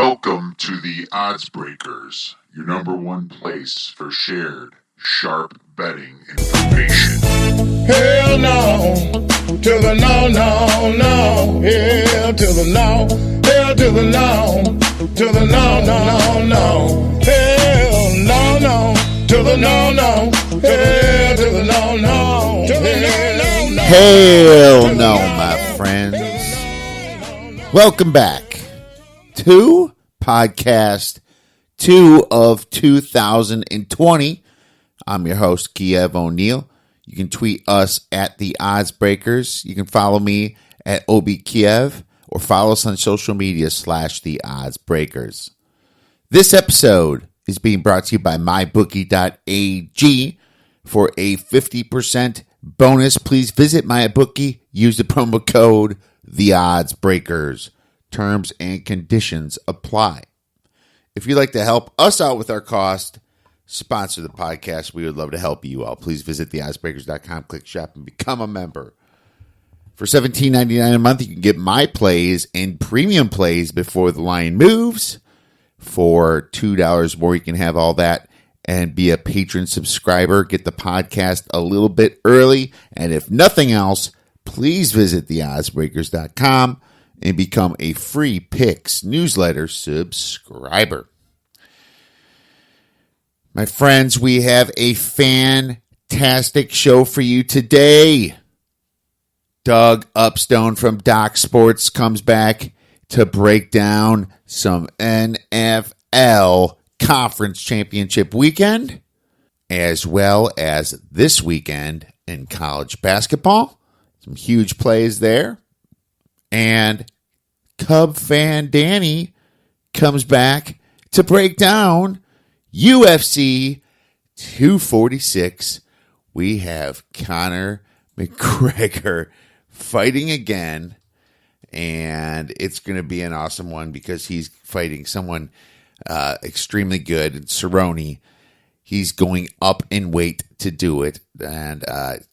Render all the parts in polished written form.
Welcome to the Odds Breakers, your number one place for shared, sharp betting information. Hell no, to the no, no, no. Hell to the no, hell to the no, to the no, no, no. Hell no, no, to the no, no. Hell to the no, no, to the no, no. Hell no, my friends. Welcome back to podcast 2 of 2020. I'm your host, Kiev O'Neill. You can tweet us at the Odds Breakers. You can follow me at OBKiev or follow us on social media / the Odds Breakers. This episode is being brought to you by mybookie.ag. For a 50% bonus, please visit MyBookie. Use the promo code The Odds Breakers. Terms and conditions apply. If you'd like to help us out with our cost, sponsor the podcast, we would love to help you out. Please visit theoddsbreakers.com, click shop, and become a member. For $17.99 a month, you can get my plays and premium plays before the line moves. For $2 more, you can have all that and be a patron subscriber. Get the podcast a little bit early. And if nothing else, please visit theoddsbreakers.com and become a free picks newsletter subscriber. My friends, we have a fantastic show for you today. Doug Upstone from Doc Sports comes back to break down some NFL Conference Championship weekend, as well as this weekend in college basketball. Some huge plays there. And Cub Fan Danny comes back to break down UFC 246. We have Conor McGregor fighting again, and it's going to be an awesome one because he's fighting someone extremely good, Ceronne. He's going up in weight to do it, and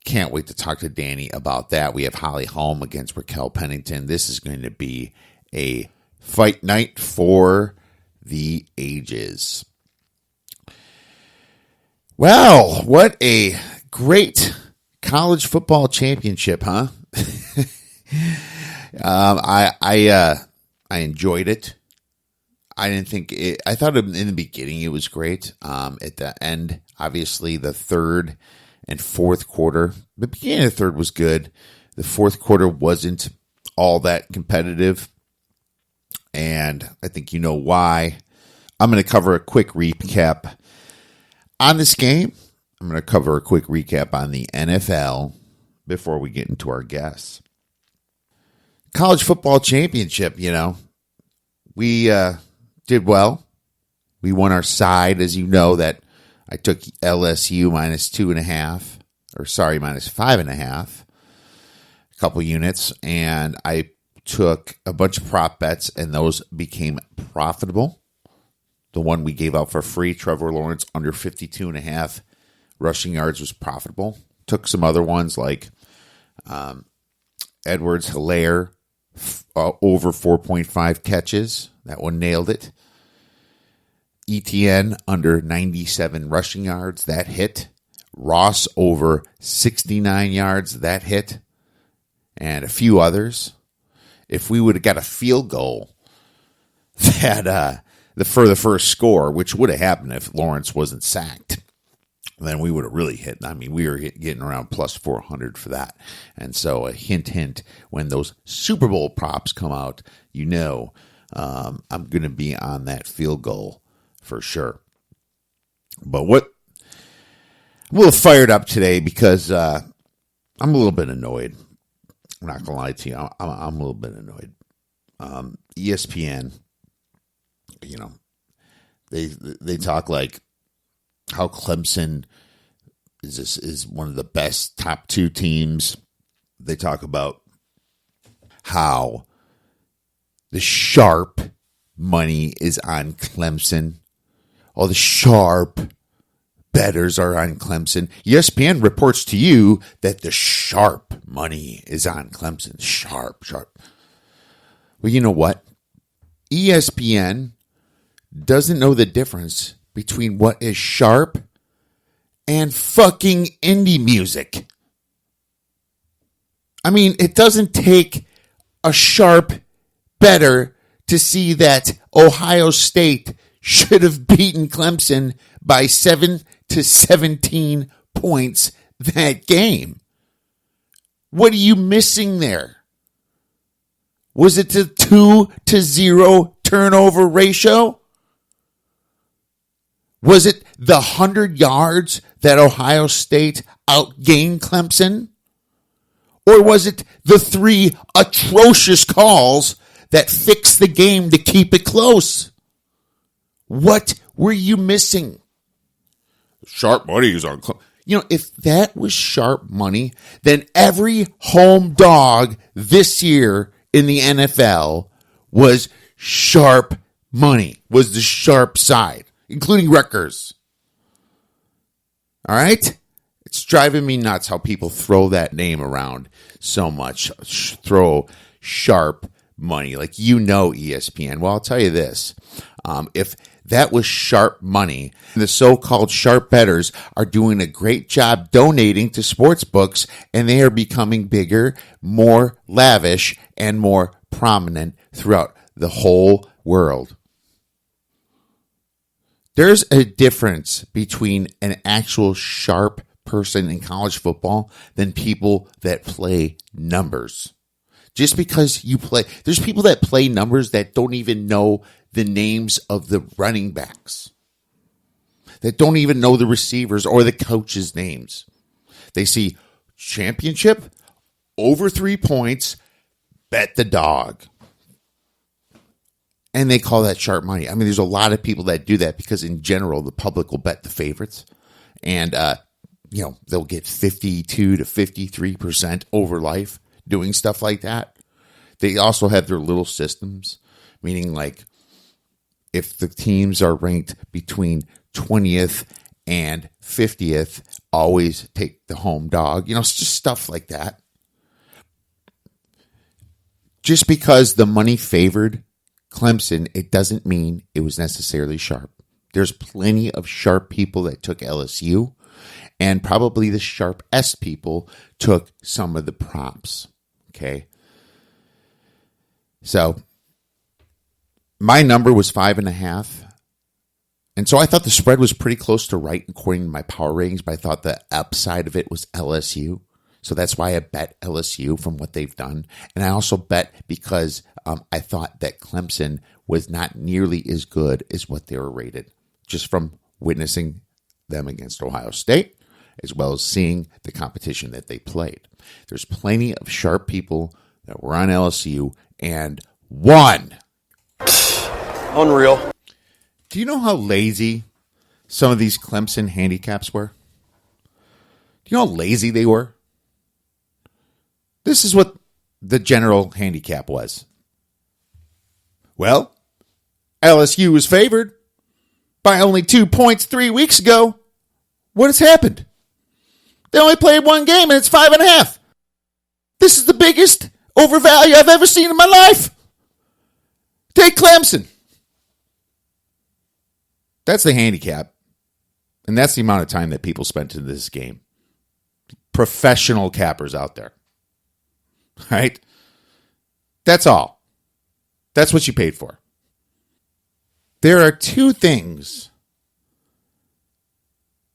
can't wait to talk to Danny about that. We have Holly Holm against Raquel Pennington. This is going to be a fight night for the ages. Well, what a great college football championship, huh? I enjoyed it. I didn't think it. I thought in the beginning it was great. At the end, obviously, the third and fourth quarter. The beginning of the third was good. The fourth quarter wasn't all that competitive, and I think you know why. I'm going to cover a quick recap on this game. I'm going to cover a quick recap on the NFL before we get into our guests. College football championship, we did well. We won our side, as you know, that I took LSU minus 5.5, a couple units, and I took a bunch of prop bets, and those became profitable. The one we gave out for free, Trevor Lawrence, under 52.5 rushing yards, was profitable. Took some other ones like Edwards-Helaire, over 4.5 catches. That one nailed it. ETN under 97 rushing yards. That hit. Ross over 69 yards. That hit. And a few others. If we would have got a field goal that for the first score, which would have happened if Lawrence wasn't sacked, then we would have really hit. I mean, we were getting around plus 400 for that. And so a hint, when those Super Bowl props come out, I'm going to be on that field goal for sure. But I'm a little fired up today because I'm a little bit annoyed. I'm not going to lie to you. I'm a little bit annoyed. ESPN, they talk like how Clemson is one of the best top 2 teams. They talk about how the sharp money is on Clemson. All the sharp bettors are on Clemson. ESPN reports to you that the sharp money is on Clemson. Sharp. Well, you know what? ESPN doesn't know the difference between what is sharp and fucking indie music. I mean, it doesn't take a sharp better to see that Ohio State should have beaten Clemson by 7 to 17 points that game. What are you missing there? Was it the 2-0 turnover ratio? Was it the 100 yards that Ohio State outgained Clemson? Or was it the 3 atrocious calls that fixed the game to keep it close? What were you missing? Sharp money is on Clemson. You know, if that was sharp money, then every home dog this year in the NFL was sharp money, was the sharp side, including Rutgers. All right? It's driving me nuts how people throw that name around so much. Throw sharp money. Like, you know, ESPN. Well, I'll tell you this. If that was sharp money, the so-called sharp bettors are doing a great job donating to sports books, and they are becoming bigger, more lavish, and more prominent throughout the whole world. There's a difference between an actual sharp person in college football than people that play numbers. Just because you play, there's people that play numbers that don't even know the names of the running backs, that don't even know the receivers or the coaches' names. They see championship, over 3 points, bet the dog. And they call that sharp money. I mean, there's a lot of people that do that because in general, the public will bet the favorites. And, they'll get 52 to 53% over life doing stuff like that. They also have their little systems, meaning like if the teams are ranked between 20th and 50th, always take the home dog. It's just stuff like that. Just because the money favored Clemson, it doesn't mean it was necessarily sharp. There's plenty of sharp people that took LSU, and probably the sharp-est people took some of the props. Okay. So my number was 5.5. And so I thought the spread was pretty close to right according to my power ratings, but I thought the upside of it was LSU. So that's why I bet LSU from what they've done. And I also bet because I thought that Clemson was not nearly as good as what they were rated, just from witnessing them against Ohio State, as well as seeing the competition that they played. There's plenty of sharp people that were on LSU and won. Unreal. Do you know how lazy some of these Clemson handicaps were? Do you know how lazy they were? This is what the general handicap was. Well, LSU was favored by only 2 points 3 weeks ago. What has happened? They only played one game and it's 5.5. This is the biggest overvalue I've ever seen in my life. Take Clemson. That's the handicap. And that's the amount of time that people spent in this game. Professional cappers out there. Right? That's all. That's what you paid for. There are two things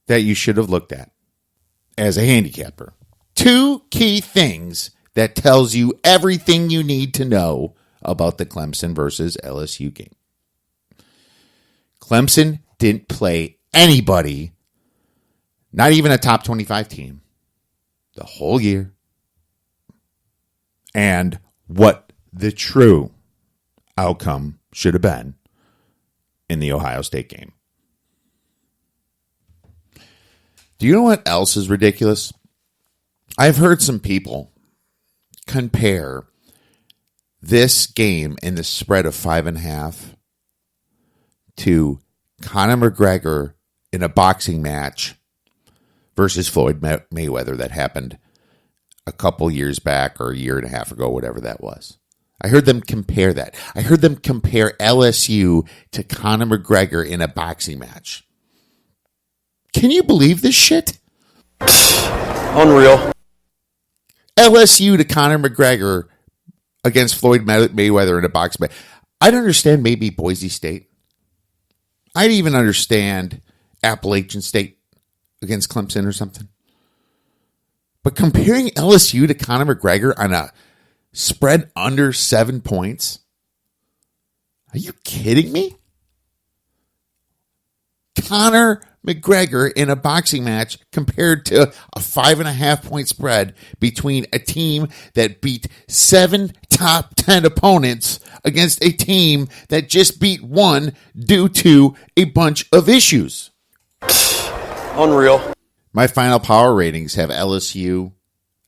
that you should have looked at as a handicapper. Two key things that tells you everything you need to know about the Clemson versus LSU game. Clemson didn't play anybody, not even a top 25 team, the whole year. And what the true outcome should have been in the Ohio State game. Do you know what else is ridiculous? I've heard some people compare this game in the spread of 5.5 to Conor McGregor in a boxing match versus Floyd Mayweather that happened a couple years back or a year and a half ago, whatever that was. I heard them compare that. I heard them compare LSU to Conor McGregor in a boxing match. Can you believe this shit? Unreal. LSU to Conor McGregor against Floyd Mayweather in a boxing match. I'd understand maybe Boise State. I'd even understand Appalachian State against Clemson or something. But comparing LSU to Conor McGregor on a spread under 7 points? Are you kidding me? Conor McGregor in a boxing match compared to a 5.5 point spread between a team that beat 7 top 10 opponents against a team that just beat one due to a bunch of issues. Unreal. My final power ratings have LSU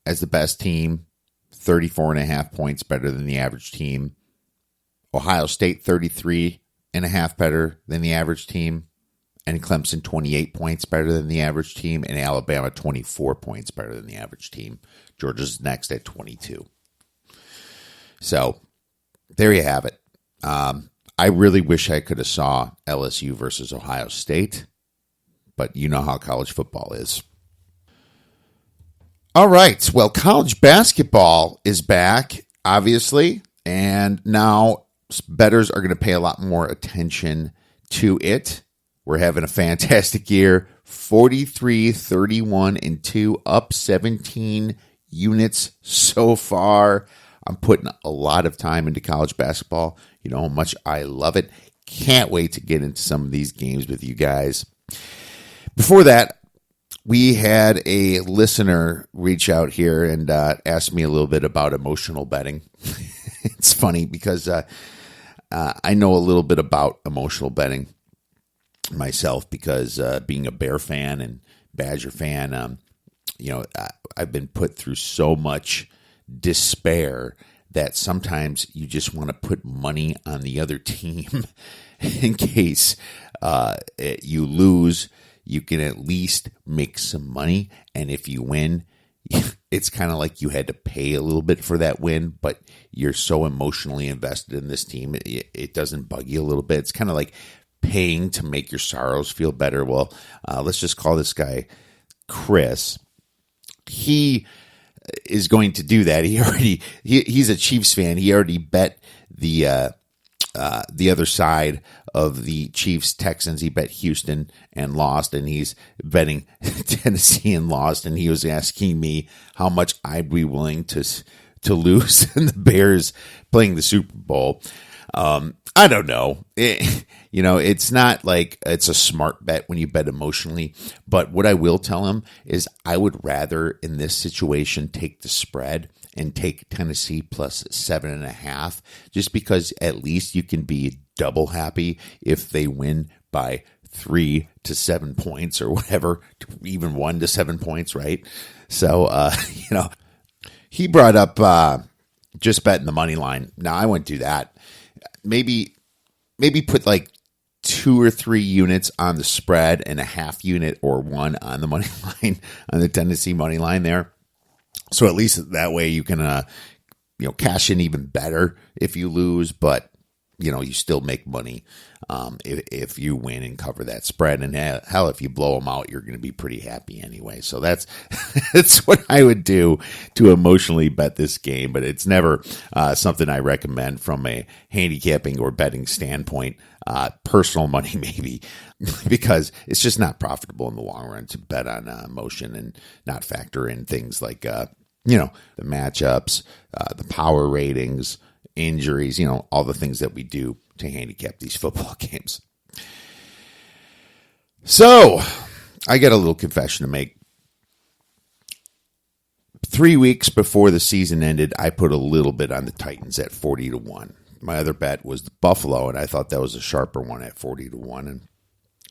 as the best team, 34.5 points better than the average team. Ohio State, 33.5 better than the average team. And Clemson, 28 points better than the average team. And Alabama, 24 points better than the average team. Georgia's next at 22. So, there you have it. I really wish I could have saw LSU versus Ohio State. But you know how college football is. All right. Well, college basketball is back, obviously. And now bettors are going to pay a lot more attention to it. We're having a fantastic year. 43-31-2, up 17 units so far. I'm putting a lot of time into college basketball. You know how much I love it. Can't wait to get into some of these games with you guys. Before that, we had a listener reach out here and ask me a little bit about emotional betting. It's funny because I know a little bit about emotional betting myself because being a Bear fan and Badger fan, I've been put through so much despair that sometimes you just want to put money on the other team in case you lose. You can at least make some money, and if you win, it's kind of like you had to pay a little bit for that win, but you're so emotionally invested in this team, it doesn't bug you a little bit. It's kind of like paying to make your sorrows feel better. Well, let's just call this guy Chris. He is going to do that. He's a Chiefs fan. He already bet the other side of the Chiefs Texans. He bet Houston and lost, and he's betting Tennessee and lost. And he was asking me how much I'd be willing to lose in the Bears playing the Super Bowl. I don't know. It's not like it's a smart bet when you bet emotionally. But what I will tell him is I would rather in this situation take the spread and take Tennessee plus 7.5, just because at least you can be double happy if they win by 3 to 7 points or whatever, even 1 to 7 points, right? So, he brought up just betting the money line. Now, I wouldn't do that. Maybe put like 2 or 3 units on the spread and a half unit or 1 on the money line, on the Tennessee money line there. So at least that way you can, cash in even better if you lose, but, you still make money if you win and cover that spread. And hell, if you blow them out, you're going to be pretty happy anyway. So that's what I would do to emotionally bet this game, but it's never something I recommend from a handicapping or betting standpoint. Personal money maybe, because it's just not profitable in the long run to bet on emotion and not factor in things like the matchups, the power ratings, injuries, all the things that we do to handicap these football games. So I got a little confession to make. 3 weeks before the season ended, I put a little bit on the Titans at 40-1. My other bet was the Buffalo, and I thought that was a sharper one at 40-1. And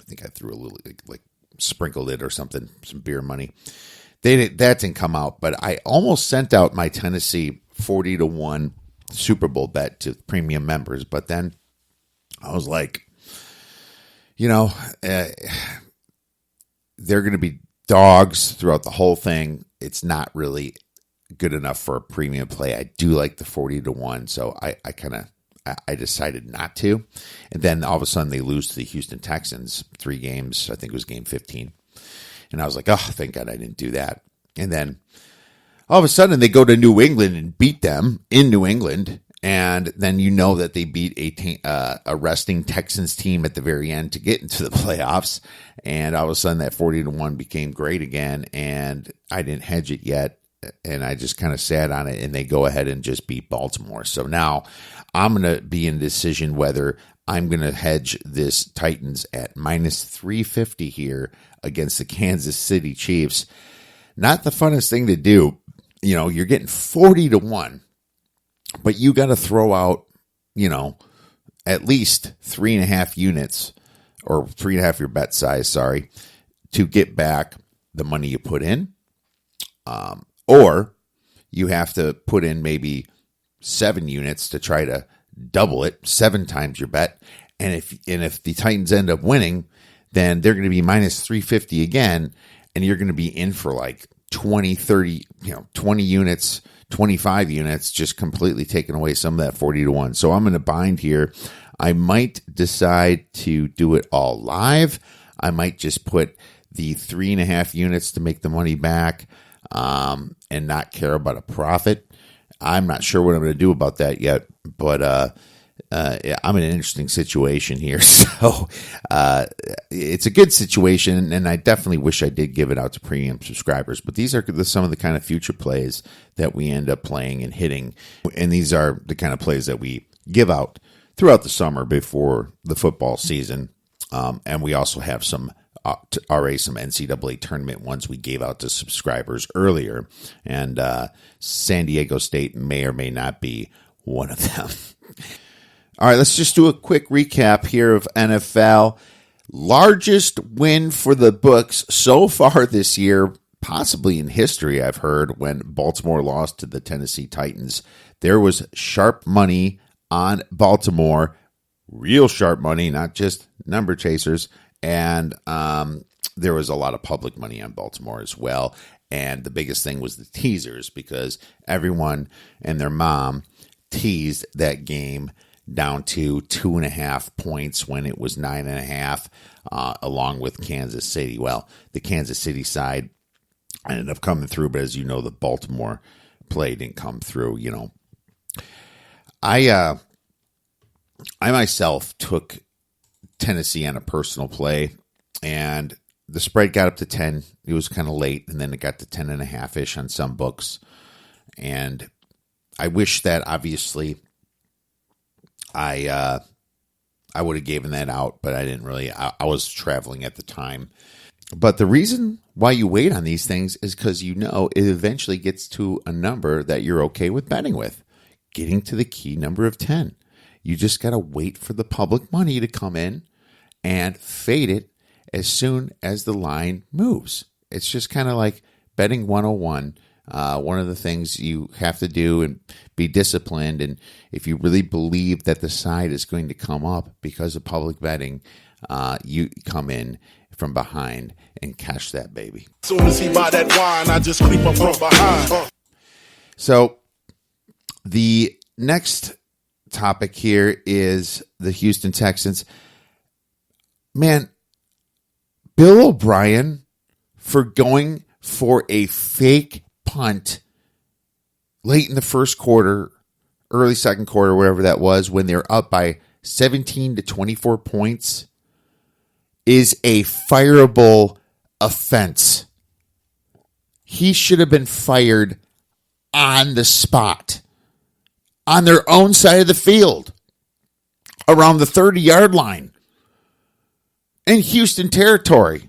I think I threw a little, like sprinkled it or something, some beer money. That didn't come out, but I almost sent out my Tennessee 40-1 Super Bowl bet to premium members. But then I was like, they're going to be dogs throughout the whole thing. It's not really good enough for a premium play. I do like the 40-1, so I decided not to. And then all of a sudden they lose to the Houston Texans 3 games. I think it was game 15. And I was like, oh, thank God I didn't do that. And then all of a sudden they go to New England and beat them in New England. And then you know that they beat a resting Texans team at the very end to get into the playoffs. And all of a sudden that 40-1 became great again. And I didn't hedge it yet. And I just kind of sat on it, and they go ahead and just beat Baltimore. So now I'm going to be in a decision whether I'm going to hedge this Titans at minus 350 here against the Kansas City Chiefs. Not the funnest thing to do. You know, you're getting 40-1, but you got to throw out, you know, at least 3.5 units or 3.5 your bet size, to get back the money you put in. Or you have to put in maybe 7 units to try to double it, 7 times your bet. And if the Titans end up winning, then they're going to be minus 350 again, and you're going to be in for like 20, 30, 20 units, 25 units, just completely taking away some of that 40-1. So I'm in a bind here. I might decide to do it all live. I might just put the 3.5 units to make the money back. And not care about a profit. I'm not sure what I'm going to do about that yet, but I'm in an interesting situation here. So it's a good situation, and I definitely wish I did give it out to premium subscribers. But these are some of the kind of future plays that we end up playing and hitting, and these are the kind of plays that we give out throughout the summer before the football season. And we also have some NCAA tournament ones we gave out to subscribers earlier, and San Diego State may or may not be one of them. All right, let's just do a quick recap here of NFL. Largest win for the books so far this year, possibly in history, I've heard, when Baltimore lost to the Tennessee Titans. There was sharp money on Baltimore, real sharp money, not just number chasers. And there was a lot of public money on Baltimore as well. And the biggest thing was the teasers, because everyone and their mom teased that game down to 2.5 points when it was 9.5, along with Kansas City. Well, the Kansas City side ended up coming through, but as you know, the Baltimore play didn't come through. I myself took Tennessee on a personal play, and the spread got up to 10. It was kind of late, and then it got to 10.5-ish on some books. And I wish that obviously I would have given that out, but I didn't really. I was traveling at the time. But the reason why you wait on these things is because it eventually gets to a number that you're okay with betting with, getting to the key number of 10. You just got to wait for the public money to come in and fade it as soon as the line moves. It's just kind of like betting 101. One of the things you have to do and be disciplined. And if you really believe that the side is going to come up because of public betting, you come in from behind and catch that baby. As soon as he buy that wine, I just creep up from behind. So the next topic here is the Houston Texans. Man, Bill O'Brien, for going for a fake punt late in the first quarter, early second quarter, whatever that was, when they're up by 17 to 24 points, is a fireable offense. He should have been fired on the spot, on their own side of the field, around the 30-yard line, in Houston territory.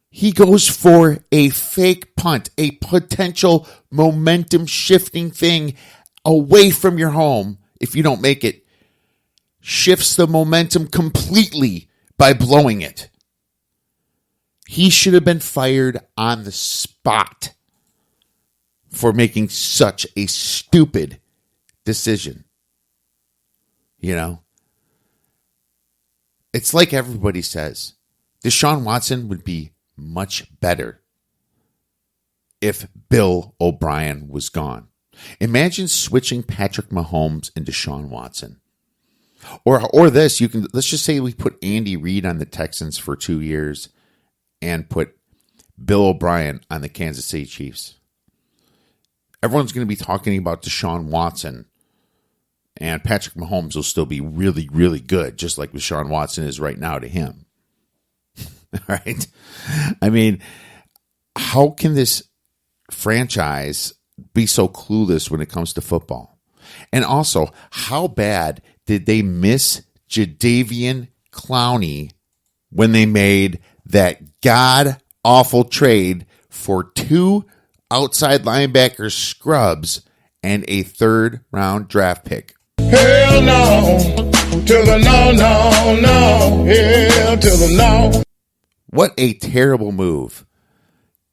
He goes for a fake punt, a potential momentum shifting thing away from your home. If you don't make it, shifts the momentum completely by blowing it. He should have been fired on the spot for making such a stupid decision. It's like everybody says, Deshaun Watson would be much better if Bill O'Brien was gone. Imagine switching Patrick Mahomes into Deshaun Watson. Or this, let's just say we put Andy Reid on the Texans for 2 years and put Bill O'Brien on the Kansas City Chiefs. Everyone's going to be talking about Deshaun Watson, and Patrick Mahomes will still be really, really good, just like Deshaun Watson is right now to him. All right? I mean, how can this franchise be so clueless when it comes to football? And also, how bad did they miss Jadeveon Clowney when they made that god-awful trade for 2 outside linebacker scrubs and a 3rd-round draft pick? Hell no, to the no, no, no, hell to the no. What a terrible move.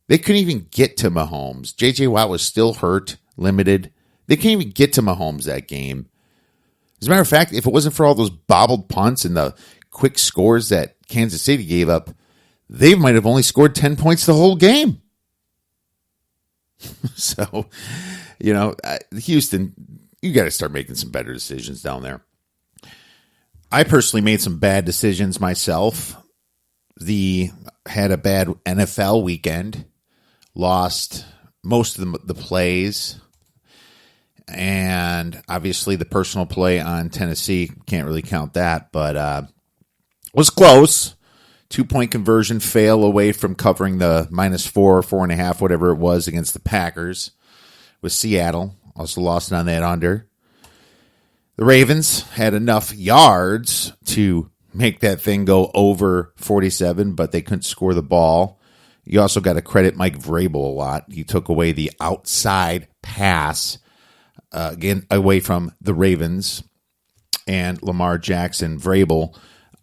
They couldn't even get to Mahomes. J.J. Watt was still hurt, limited. They can't even get to Mahomes that game. As a matter of fact, if it wasn't for all those bobbled punts and the quick scores that Kansas City gave up, they might have only scored 10 points the whole game. So, Houston, you got to start making some better decisions down there. I personally made some bad decisions myself. Had a bad NFL weekend, lost most of the plays, and obviously the personal play on Tennessee, can't really count that, but was close. 2-point conversion fail away from covering the -4, 4.5, whatever it was against the Packers with Seattle. Also lost on that under. The Ravens had enough yards to make that thing go over 47, but they couldn't score the ball. You also got to credit Mike Vrabel a lot. He took away the outside pass, again, away from the Ravens, and Lamar Jackson. Vrabel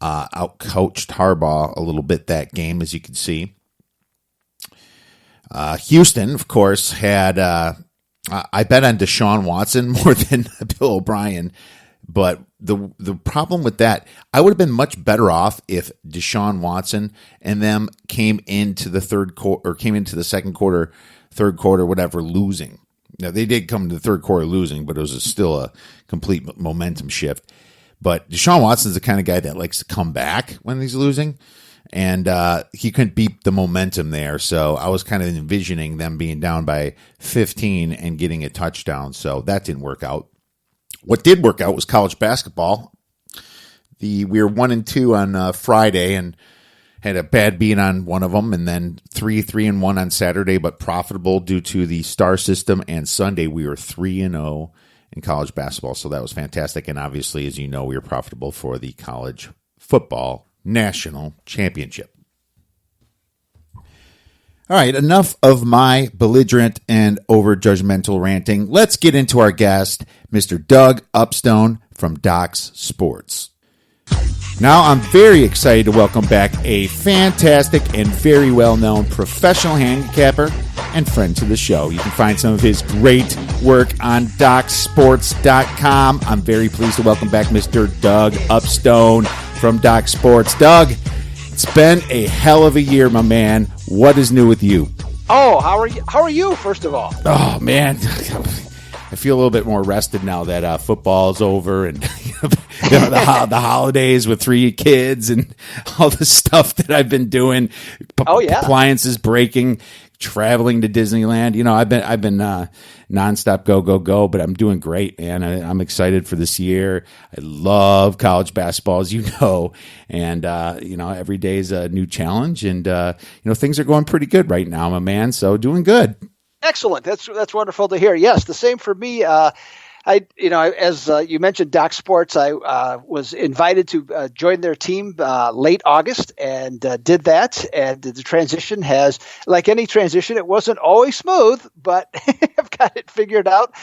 outcoached Harbaugh a little bit that game, as you can see. Houston, of course, had I bet on Deshaun Watson more than Bill O'Brien, but the problem with that, I would have been much better off if Deshaun Watson and them came into the second quarter, third quarter, whatever, losing. Now, they did come to the third quarter losing, but it was still a complete momentum shift. But Deshaun Watson's the kind of guy that likes to come back when he's losing, and he couldn't beat the momentum there. So I was kind of envisioning them being down by 15 and getting a touchdown. So that didn't work out. What did work out was college basketball. We were 1-2 on Friday and had a bad beat on one of them, and then 3-1 on Saturday, but profitable due to the star system. And Sunday we were 3-0 in college basketball, so that was fantastic. And obviously, as you know, we were profitable for the college football national championship. All right, enough of my belligerent and over-judgmental ranting. Let's get into our guest, Mr. Doug Upstone from Doc's Sports. Now, I'm very excited to welcome back a fantastic and very well-known professional handicapper and friend to the show. You can find some of his great work on DocSports.com. I'm very pleased to welcome back Mr. Doug Upstone from Doc Sports. Doug, it's been a hell of a year, my man. What is new with you? Oh, how are you? How are you, first of all? Oh, man. I feel a little bit more rested now that football is over and the holidays with 3 kids and all the stuff that I've been doing. Appliances breaking, traveling to Disneyland. I've been nonstop go, but I'm doing great, man. I'm excited for this year. I love college basketball, as you know, and every day is a new challenge, and things are going pretty good right now, my man. So doing good. Excellent. That's wonderful to hear. Yes, the same for me. As you mentioned, Doc Sports, I was invited to join their team late August and did that. And the transition has, like any transition, it wasn't always smooth, but I've got it figured out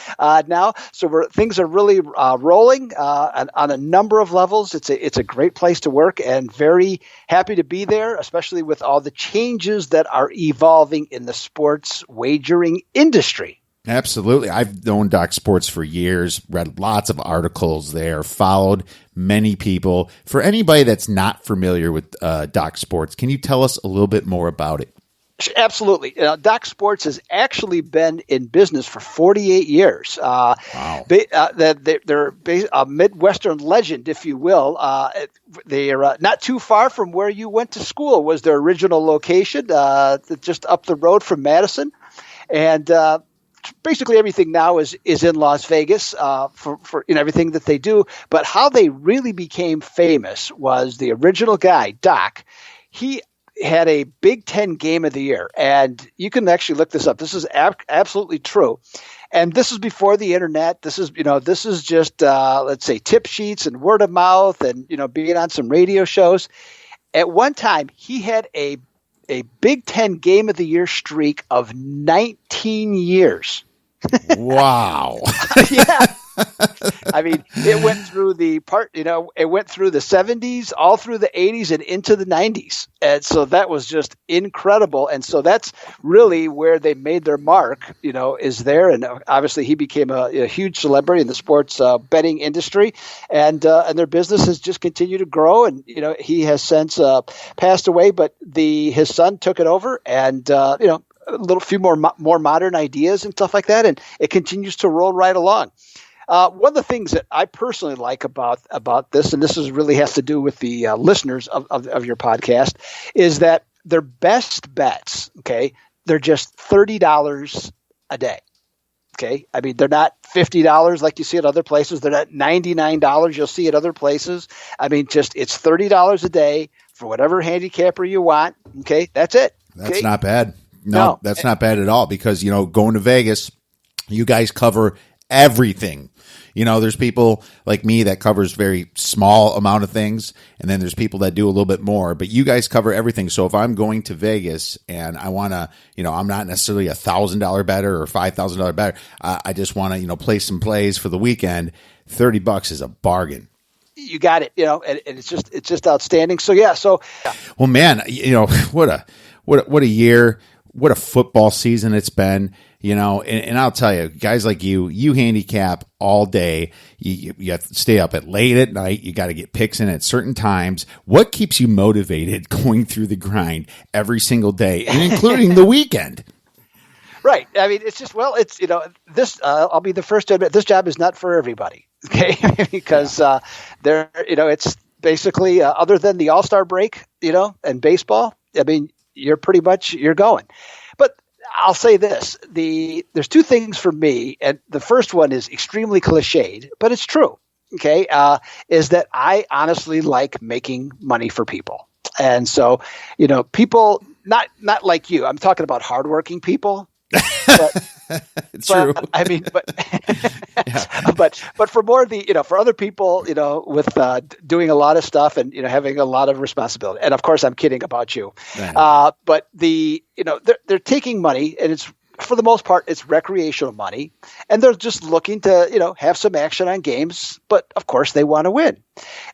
now. So things are really rolling on a number of levels. It's a great place to work and very happy to be there, especially with all the changes that are evolving in the sports wagering industry. Absolutely. I've known Doc Sports for years, read lots of articles there, followed many people. For anybody that's not familiar with Doc Sports, can you tell us a little bit more about it? Absolutely. Doc Sports has actually been in business for 48 years. Wow. They're a Midwestern legend, if you will. They are not too far from where you went to school was their original location, just up the road from Madison. And basically everything now is in Las Vegas for everything that they do. But how they really became famous was the original guy, Doc. He had a Big Ten game of the year, and you can actually look this up. This is absolutely true. And this is before the internet. This is just, let's say, tip sheets and word of mouth and, being on some radio shows. At one time, he had a Big Ten game of the year streak of 19 years. Wow. Yeah. I mean, it went through it went through the 70s, all through the 80s and into the 90s. And so that was just incredible. And so that's really where they made their mark, is there. And obviously he became a huge celebrity in the sports betting industry, and their business has just continued to grow. And, he has since passed away, but his son took it over, and, a few more modern ideas and stuff like that. And it continues to roll right along. One of the things that I personally like about this, and this really has to do with the listeners of your podcast, is that their best bets, okay, they're just $30 a day. Okay. I mean, they're not $50 like you see at other places. They're not $99 you'll see at other places. I mean, it's $30 a day for whatever handicapper you want. Okay. That's it. That's not bad. No, that's not bad at all, because, going to Vegas, you guys cover everything. There's people like me that covers very small amount of things, and then there's people that do a little bit more, but you guys cover everything. So if I'm going to Vegas and I want to, I'm not necessarily $1,000 better or $5,000 better. I just want to, play some plays for the weekend. $30 is a bargain. You got it. And it's just outstanding. So, yeah. Well, man, what a year. What a football season it's been, and I'll tell you, guys like you handicap all day. You have to stay up late at night. You got to get picks in at certain times. What keeps you motivated going through the grind every single day, and including the weekend? Right. I mean, it's just, this, I'll be the first to admit, this job is not for everybody. Okay. Because, it's basically, other than the All-Star break, and baseball, I mean, you're going. But I'll say this, there's two things for me. And the first one is extremely cliched, but it's true. Okay. Is that I honestly like making money for people. And so, people, not like you, I'm talking about hardworking people. It's true. I mean, but for more for other people, with doing a lot of stuff and having a lot of responsibility. And of course, I'm kidding about you. Right. But they're taking money, and it's for the most part it's recreational money, and they're just looking to have some action on games. But of course, they want to win,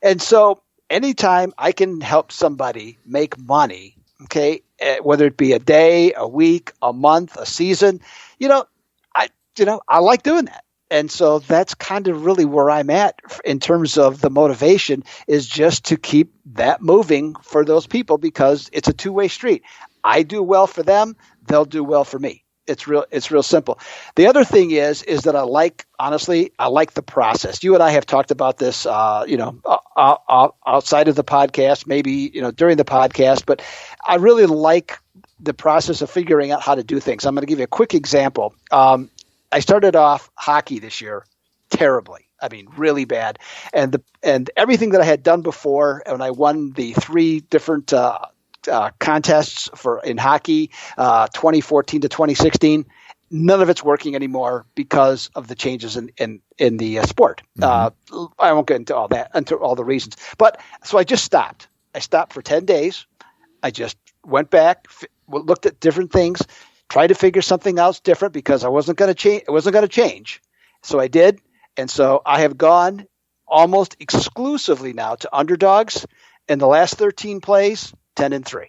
and so anytime I can help somebody make money. Okay, whether it be a day, a week, a month, a season, I like doing that. And so that's kind of really where I'm at in terms of the motivation, is just to keep that moving for those people, because it's a two-way street. I do well for them, they'll do well for me. It's real simple. The other thing is that I like the process. You and I have talked about this, outside of the podcast, maybe, during the podcast, but I really like the process of figuring out how to do things. I'm going to give you a quick example. I started off hockey this year terribly. I mean, really bad. And everything that I had done before, and I won the 3 different, contests in hockey, 2014 to 2016. None of it's working anymore because of the changes in the sport. Mm-hmm. I won't get into all the reasons. But so I just stopped. I stopped for 10 days. I just went back, looked at different things, tried to figure something else different, because I wasn't going to change. It wasn't going to change. So I did. And so I have gone almost exclusively now to underdogs. In the last 13 plays, 10-3.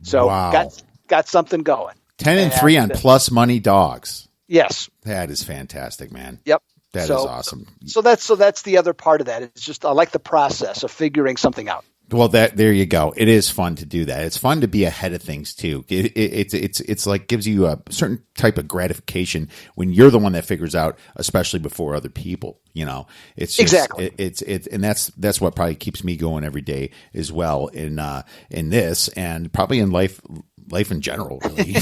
So wow. got something going. 10-3 on plus money dogs. Yes. That is fantastic, man. Yep. That is awesome. So that's the other part of that. It's just, I like the process of figuring something out. Well, there you go. It is fun to do that. It's fun to be ahead of things too. It's like gives you a certain type of gratification when you're the one that figures out, especially before other people. It's just, exactly. And that's what probably keeps me going every day as well in this and probably in life in general, really.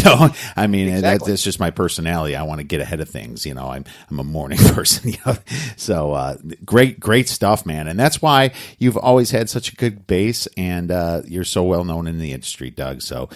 I mean, exactly. that's just my personality. I want to get ahead of things. I'm a morning person. So great stuff, man. And that's why you've always had such a good base, and you're so well known in the industry, Doug. So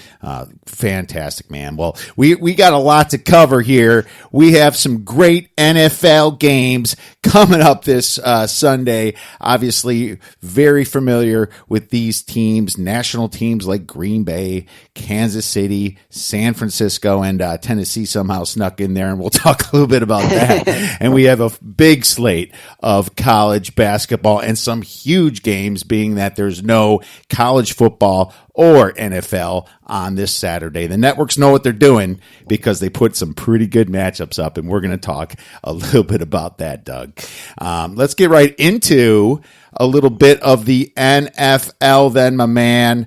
fantastic, man. Well, we got a lot to cover here. We have some great NFL games coming up this Sunday. Obviously, very familiar with these teams, national teams like Green Bay, Kansas City, San Francisco, and Tennessee somehow snuck in there, and we'll talk a little bit about that. And we have a big slate of college basketball and some huge games, being that there's no college football or NFL on this Saturday. The networks know what they're doing because they put some pretty good matchups up, and we're going to talk a little bit about that, Doug. Let's get right into a little bit of the NFL then, my man.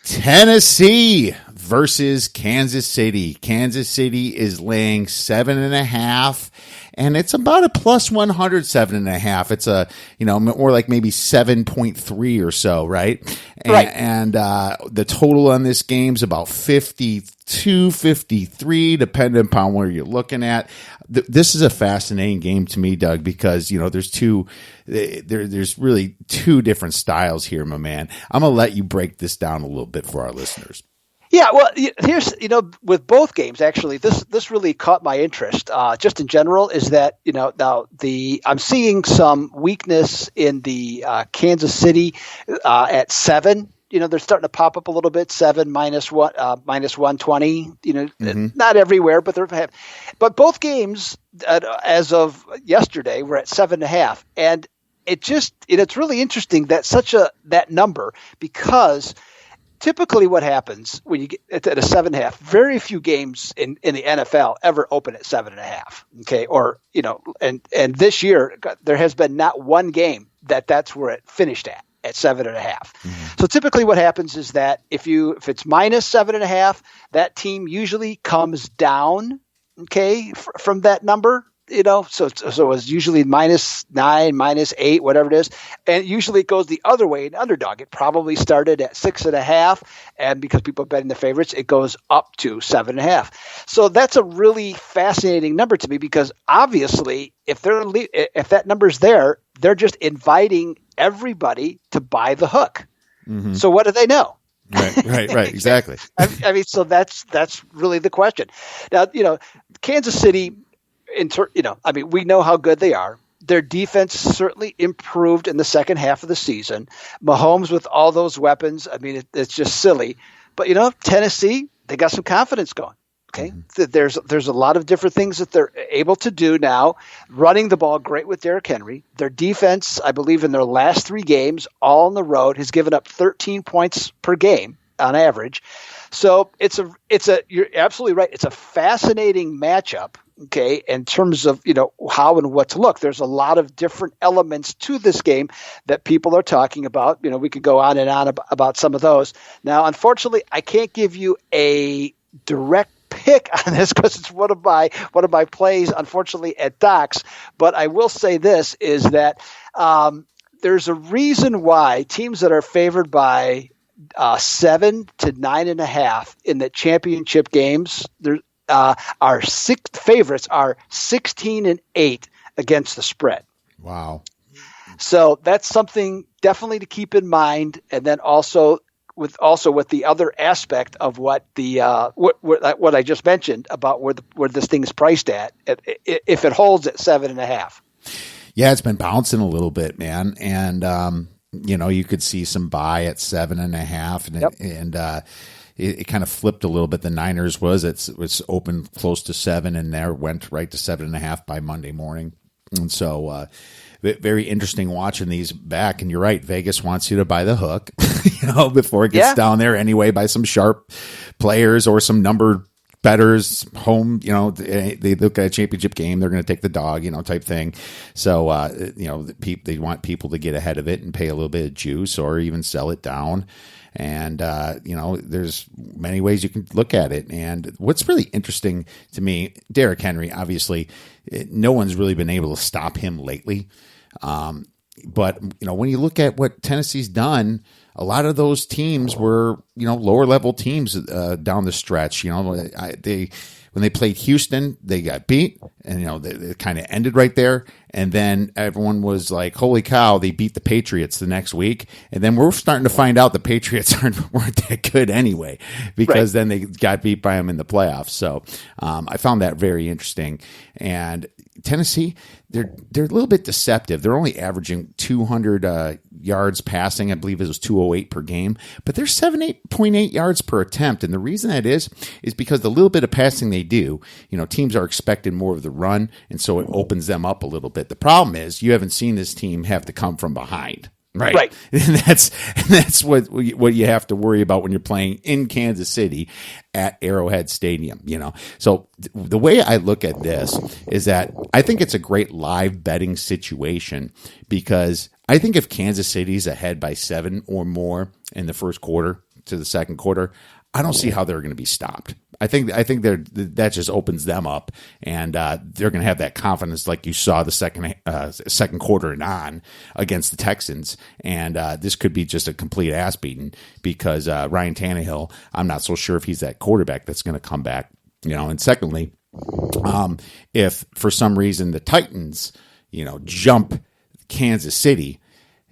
Tennessee versus Kansas City. Kansas City is laying 7.5, and it's about a plus 100 7.5. It's a, more like maybe 7.3 or so, right? Right. And the total on this game's about 52, 53, depending upon where you're looking at. This is a fascinating game to me, Doug, because, there's really two different styles here, my man. I'm going to let you break this down a little bit for our listeners. Yeah, well, here's, with both games, actually, this really caught my interest, just in general, is that, now I'm seeing some weakness in the Kansas City at 7. They're starting to pop up a little bit, 7 minus 120, not everywhere, but both games as of yesterday were at 7.5. And it's really interesting that that number, because typically what happens when you get at a 7.5, very few games in the NFL ever open at 7.5. Okay. Or, and this year there has been not one game that's where it finished at 7.5. Mm-hmm. So typically what happens is that if it's minus 7.5, that team usually comes down, okay, from that number. So it was usually minus 9, minus 8, whatever it is. And usually it goes the other way, an underdog. It probably started at 6.5. And because people are betting the favorites, it goes up to 7.5. So that's a really fascinating number to me, because obviously if that number's there, they're just inviting everybody to buy the hook. Mm-hmm. So what do they know? Right. Exactly. I mean, so that's really the question. Now, Kansas City, we know how good they are. Their defense certainly improved in the second half of the season. Mahomes with all those weapons, it's just silly. But, Tennessee, they got some confidence going. Okay, mm-hmm. There's a lot of different things that they're able to do now. Running the ball great with Derrick Henry. Their defense, I believe, in their last 3 games, all on the road, has given up 13 points per game on average. So you're absolutely right. It's a fascinating matchup. Okay, in terms of how and what to look, there's a lot of different elements to this game that people are talking about. We could go on and on about some of those. Now, unfortunately, I can't give you a direct pick on this because it's one of my plays, unfortunately, at Docs. But I will say this is that there's a reason why teams that are favored by 7 to 9.5 in the championship games, our 6 favorites are 16-8 against the spread. Wow. So that's something definitely to keep in mind. And then also with the other aspect of what what I just mentioned about where this thing is priced at, if it holds at 7.5. Yeah, it's been bouncing a little bit, man. And, you could see some buy at 7.5 and, yep. and it kind of flipped a little bit. The Niners was open close to 7 and there went right to 7.5 by Monday morning. And so, very interesting watching these back. And you're right. Vegas wants you to buy the hook, before it gets down there anyway, by some sharp players or some numbered bettors home, they look at a championship game, they're going to take the dog, type thing. So, they want people to get ahead of it and pay a little bit of juice or even sell it down. And, there's many ways you can look at it. And what's really interesting to me, Derrick Henry, obviously, no one's really been able to stop him lately. But, when you look at what Tennessee's done, a lot of those teams were, lower level teams down the stretch. When they played Houston, they got beat, and it kind of ended right there. And then everyone was like, "Holy cow!" They beat the Patriots the next week, and then we're starting to find out the Patriots weren't that good anyway, because then they got beat by them in the playoffs. So I found that very interesting. And Tennessee, they're a little bit deceptive. They're only averaging 200 yards passing. I believe it was 208 per game, but they're 7.8 yards per attempt. And the reason that is because the little bit of passing they do, teams are expecting more of the run, and so it opens them up a little bit. The problem is you haven't seen this team have to come from behind. Right. And that's what you have to worry about when you're playing in Kansas City at Arrowhead Stadium, So the way I look at this is that I think it's a great live betting situation, because I think if Kansas City's ahead by 7 or more in the first quarter to the second quarter, I don't see how they're going to be stopped. I think that just opens them up, and they're going to have that confidence like you saw the second quarter and on against the Texans. And this could be just a complete ass beating, because Ryan Tannehill, I'm not so sure if he's that quarterback that's going to come back. And secondly, if for some reason the Titans, jump Kansas City,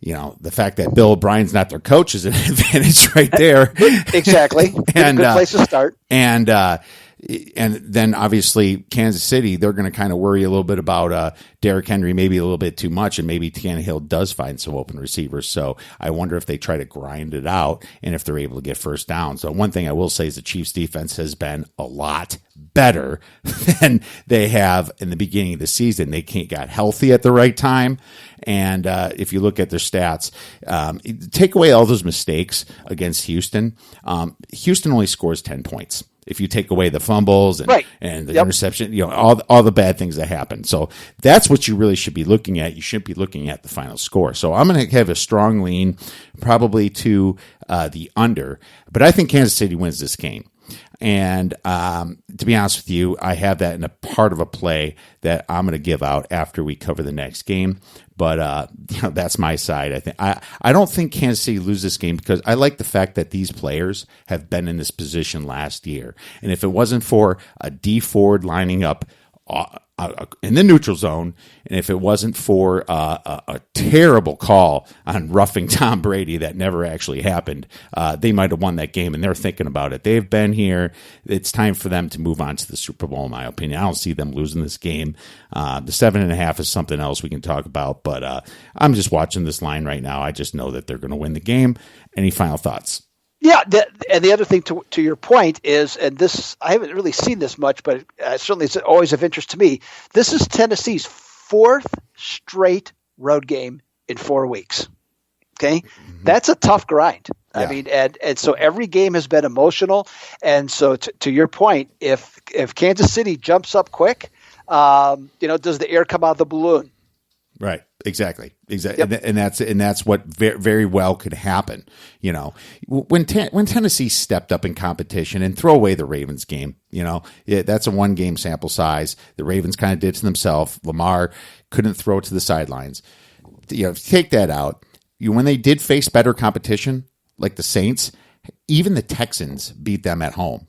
the fact that Bill O'Brien's not their coach is an advantage right there. Exactly. And good place to start. And then obviously Kansas City, they're going to kind of worry a little bit about Derrick Henry, maybe a little bit too much, and maybe Tannehill does find some open receivers. So I wonder if they try to grind it out and if they're able to get first down. So one thing I will say is the Chiefs defense has been a lot better than they have in the beginning of the season. They got healthy at the right time. And if you look at their stats, take away all those mistakes against Houston. Houston only scores 10 points. If you take away the fumbles and the interception, all the bad things that happen. So that's what you really should be looking at. You shouldn't be looking at the final score. So I'm going to have a strong lean probably to the under, but I think Kansas City wins this game. And to be honest with you, I have that in a part of a play that I'm going to give out after we cover the next game. But that's my side. I don't think Kansas City loses this game, because I like the fact that these players have been in this position last year. And if it wasn't for a D Ford lining up in the neutral zone, and if it wasn't for a terrible call on roughing Tom Brady that never actually happened, they might have won that game, and they're thinking about it. They've been here. It's time for them to move on to the Super Bowl, in my opinion. I don't see them losing this game. The 7.5 is something else we can talk about, but I'm just watching this line right now. I just know that they're going to win the game. Any final thoughts? Yeah, and the other thing to your point is, and this I haven't really seen this much, but certainly it's always of interest to me. This is Tennessee's 4th straight road game in 4 weeks. Okay, that's a tough grind. Yeah. I mean, and so every game has been emotional, and so to your point, if Kansas City jumps up quick, does the air come out of the balloon? Right. Exactly. Yep. And that's what very well could happen. When Tennessee stepped up in competition, and throw away the Ravens game, that's a 1 game sample size. The Ravens kind of did it to themselves. Lamar couldn't throw it to the sidelines. Take that out. When they did face better competition, like the Saints, even the Texans beat them at home,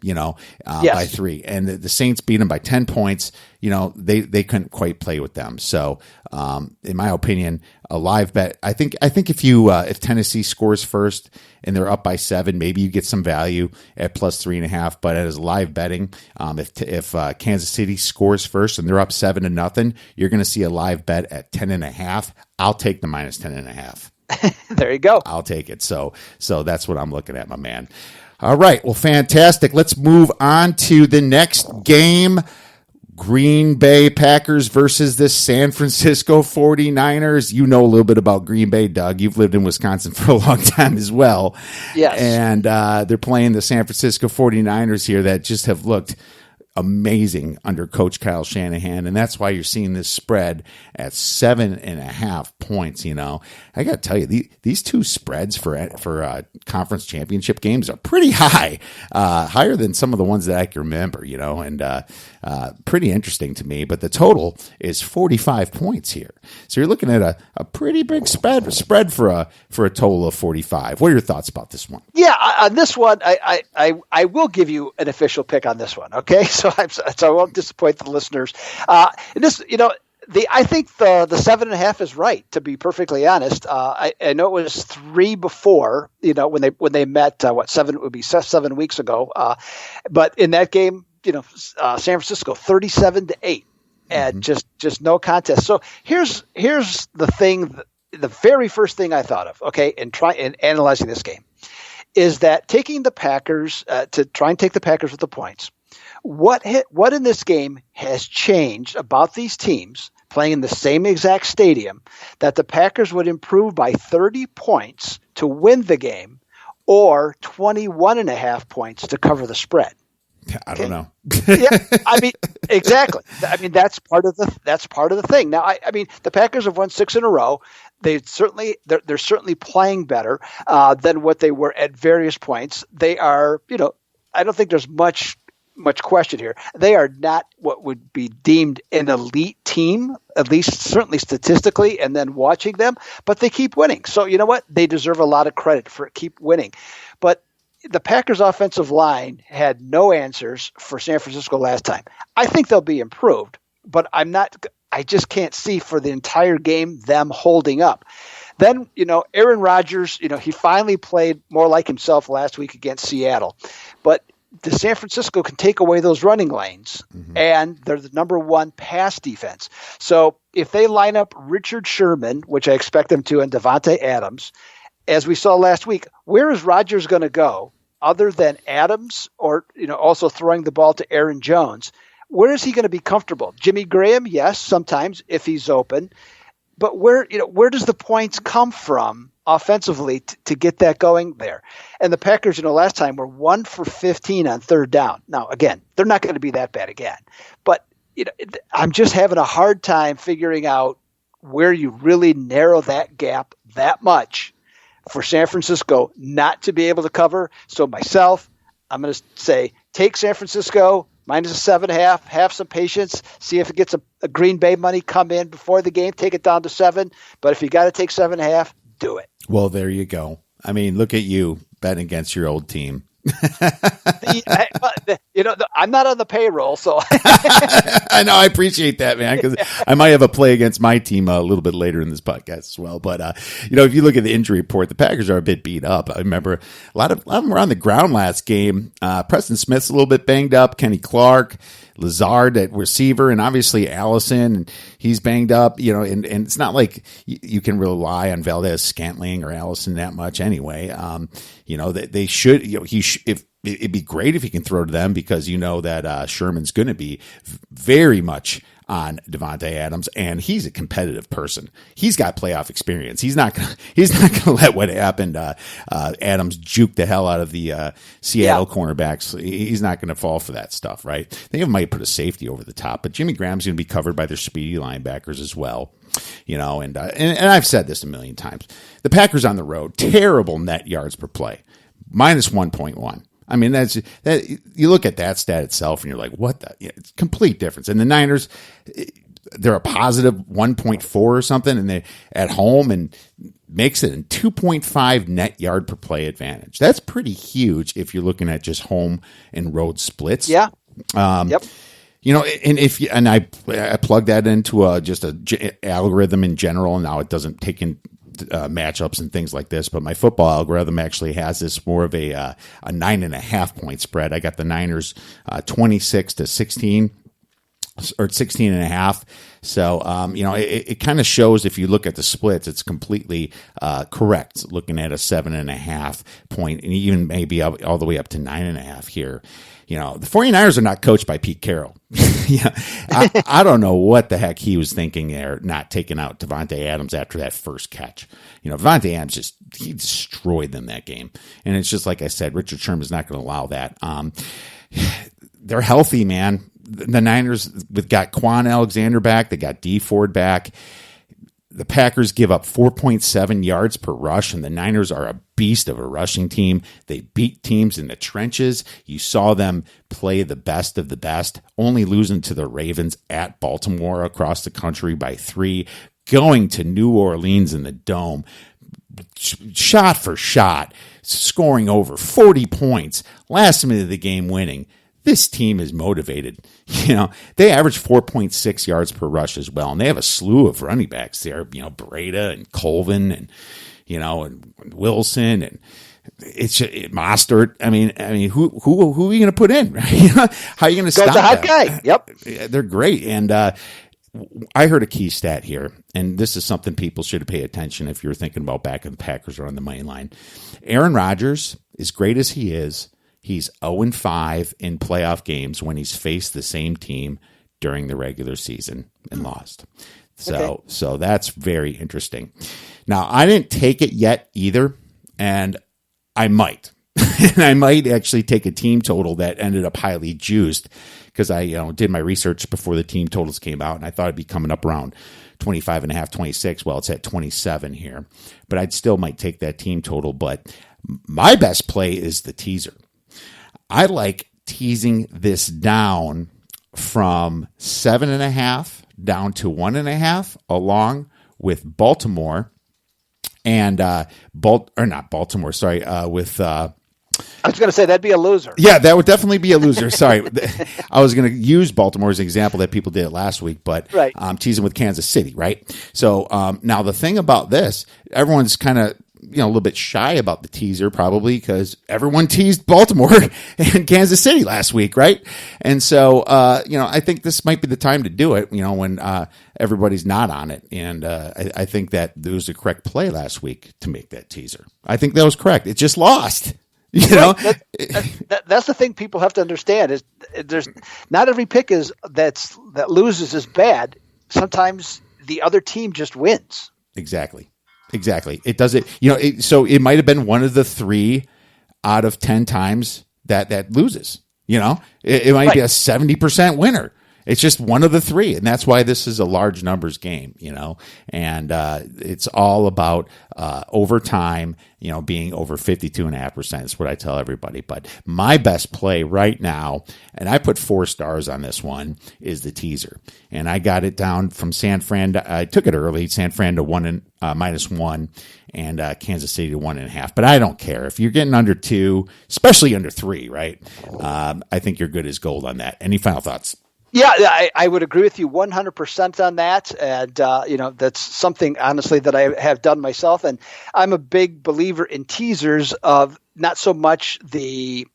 by 3, and the Saints beat them by 10 points. They couldn't quite play with them. So, in my opinion, a live bet. I think if Tennessee scores first and they're up by 7, maybe you get some value at plus 3.5. But as live betting, if Kansas City scores first and they're up 7-0, you're going to see a live bet at 10.5. I'll take the minus 10.5. There you go. I'll take it. So that's what I'm looking at, my man. All right. Well, fantastic. Let's move on to the next game. Green Bay Packers versus the San Francisco 49ers. You know a little bit about Green Bay, Doug. You've lived in Wisconsin for a long time as well. Yes. And they're playing the San Francisco 49ers here that just have looked amazing under Coach Kyle Shanahan, and that's why you're seeing this spread at 7.5 points. I got to tell you, these two spreads for conference championship games are pretty high, higher than some of the ones that I can remember. And pretty interesting to me. But the total is 45 points here, so you're looking at a pretty big spread for a total of 45. What are your thoughts about this one? Yeah, on this one, I will give you an official pick on this one. Okay, so I won't disappoint the listeners. And this, I think the 7.5 is right. To be perfectly honest, I know it was 3 before. When they met, 7 weeks ago. But in that game, San Francisco 37-8, and just no contest. So here's the thing. The very first thing I thought of, okay, in analyzing this game, is that taking the Packers to try and take the Packers with the points. What in this game has changed about these teams playing in the same exact stadium that the Packers would improve by 30 points to win the game, or 21.5 points to cover the spread? I don't know. Yeah, exactly. That's part of the thing. Now, the Packers have won 6 in a row. They're certainly playing better than what they were at various points. They are, I don't think there's much question here. They are not what would be deemed an elite team, at least certainly statistically, and then watching them, but they keep winning. So you know what? They deserve a lot of credit for keep winning. But the Packers offensive line had no answers for San Francisco last time. I think they'll be improved, but I just can't see for the entire game them holding up. Then, Aaron Rodgers, he finally played more like himself last week against Seattle. But the San Francisco can take away those running lanes, and they're the number one pass defense. So if they line up Richard Sherman, which I expect them to, and Devontae Adams, as we saw last week, where is Rodgers going to go other than Adams, or also throwing the ball to Aaron Jones? Where is he going to be comfortable? Jimmy Graham, yes, sometimes if he's open, but where does the points come from offensively to get that going there? And the Packers, last time were 1 for 15 on third down. Now, again, they're not going to be that bad again, but I'm just having a hard time figuring out where you really narrow that gap that much for San Francisco not to be able to cover. So myself, I'm going to say take San Francisco minus a 7.5, have some patience, see if it gets a Green Bay money come in before the game, take it down to 7. But if you got to take 7.5, do it. Well, there you go. Look at you betting against your old team. I'm not on the payroll, so I know. I appreciate that, man, because I might have a play against my team a little bit later in this podcast as well. But if you look at the injury report, the Packers are a bit beat up. I remember a lot of them were on the ground last game. Preston Smith's a little bit banged up. Kenny Clark, Lazard at receiver, and obviously Allison, he's banged up, and it's not like you can rely on Valdez-Scantling or Allison that much anyway. They should, if it'd be great if he can throw to them, because that Sherman's going to be very much on Devontae Adams, and he's a competitive person. He's got playoff experience. He's not going to let what happened. Adams juke the hell out of the Seattle cornerbacks. He's not going to fall for that stuff, right? They might put a safety over the top, but Jimmy Graham's going to be covered by their speedy linebackers as well. And I've said this a million times. The Packers on the road, terrible net yards per play, minus 1.1. That's that. You look at that stat itself, and you're like, "What the?" It's complete difference. And the Niners, they're a positive 1.4 or something, and they at home and makes it a 2.5 net yard per play advantage. That's pretty huge if you're looking at just home and road splits. Yeah. Yep. And I plug that into just a algorithm in general. Now it doesn't take in matchups and things like this, but my football algorithm actually has this more of a 9.5 point spread. I got the Niners 26-16 or 16.5. So, it kind of shows, if you look at the splits, it's completely correct, looking at a 7.5 point, and even maybe all the way up to 9.5 here. The 49ers are not coached by Pete Carroll. I don't know what the heck he was thinking there, not taking out Devontae Adams after that first catch. Devontae Adams he destroyed them that game. And it's just like I said, Richard Sherman's not going to allow that. they're healthy, man. The Niners got Quan Alexander back. They got Dee Ford back. The Packers give up 4.7 yards per rush, and the Niners are a beast of a rushing team. They beat teams in the trenches. You saw them play the best of the best, only losing to the Ravens at Baltimore across the country by 3, going to New Orleans in the Dome, shot for shot, scoring over 40 points, last minute of the game winning. This team is motivated. They average 4.6 yards per rush as well, and they have a slew of running backs there. Breda and Colvin, and and Wilson, and it's Mostert. I mean, who are you going to put in? How are you going to stop the hot that? guy? Yep, they're great. And I heard a key stat here, and this is something people should pay attention if you're thinking about backing the Packers or on the money line. Aaron Rodgers, as great as he is, he's 0-5 in playoff games when he's faced the same team during the regular season and lost. So that's very interesting. Now, I didn't take it yet either, and I might. And I might actually take a team total that ended up highly juiced because I did my research before the team totals came out, and I thought it'd be coming up around 25.5, 26. Well, it's at 27 here. But I'd still might take that team total. But my best play is the teaser. I like teasing this down from 7.5 down to 1.5, along with Baltimore and not Baltimore. Sorry, with. I was going to say that'd be a loser. Yeah, that would definitely be a loser. Sorry, I was going to use Baltimore as an example that people did it last week, but right. I'm teasing with Kansas City, right? So now the thing about this, everyone's kind of a little bit shy about the teaser probably because everyone teased Baltimore and Kansas City last week, right? And so, I think this might be the time to do it, when everybody's not on it. And I think that there was a correct play last week to make that teaser. I think that was correct. It just lost. That's the thing people have to understand is there's not every pick that loses is bad. Sometimes the other team just wins. Exactly. It does it, so it might have been one of the 3 out of 10 times that loses, it might be a 70% winner. It's just one of the 3. And that's why this is a large numbers game, and it's all about overtime, being over 52.5% is what I tell everybody. But my best play right now, and I put 4 stars on this one, is the teaser. And I got it down from San Fran. I took it early, San Fran to -1 and Kansas City to 1.5. But I don't care. If you're getting under 2, especially under 3, right? I think you're good as gold on that. Any final thoughts? Yeah, I would agree with you 100% on that. And, that's something, honestly, that I have done myself. And I'm a big believer in teasers of not so much the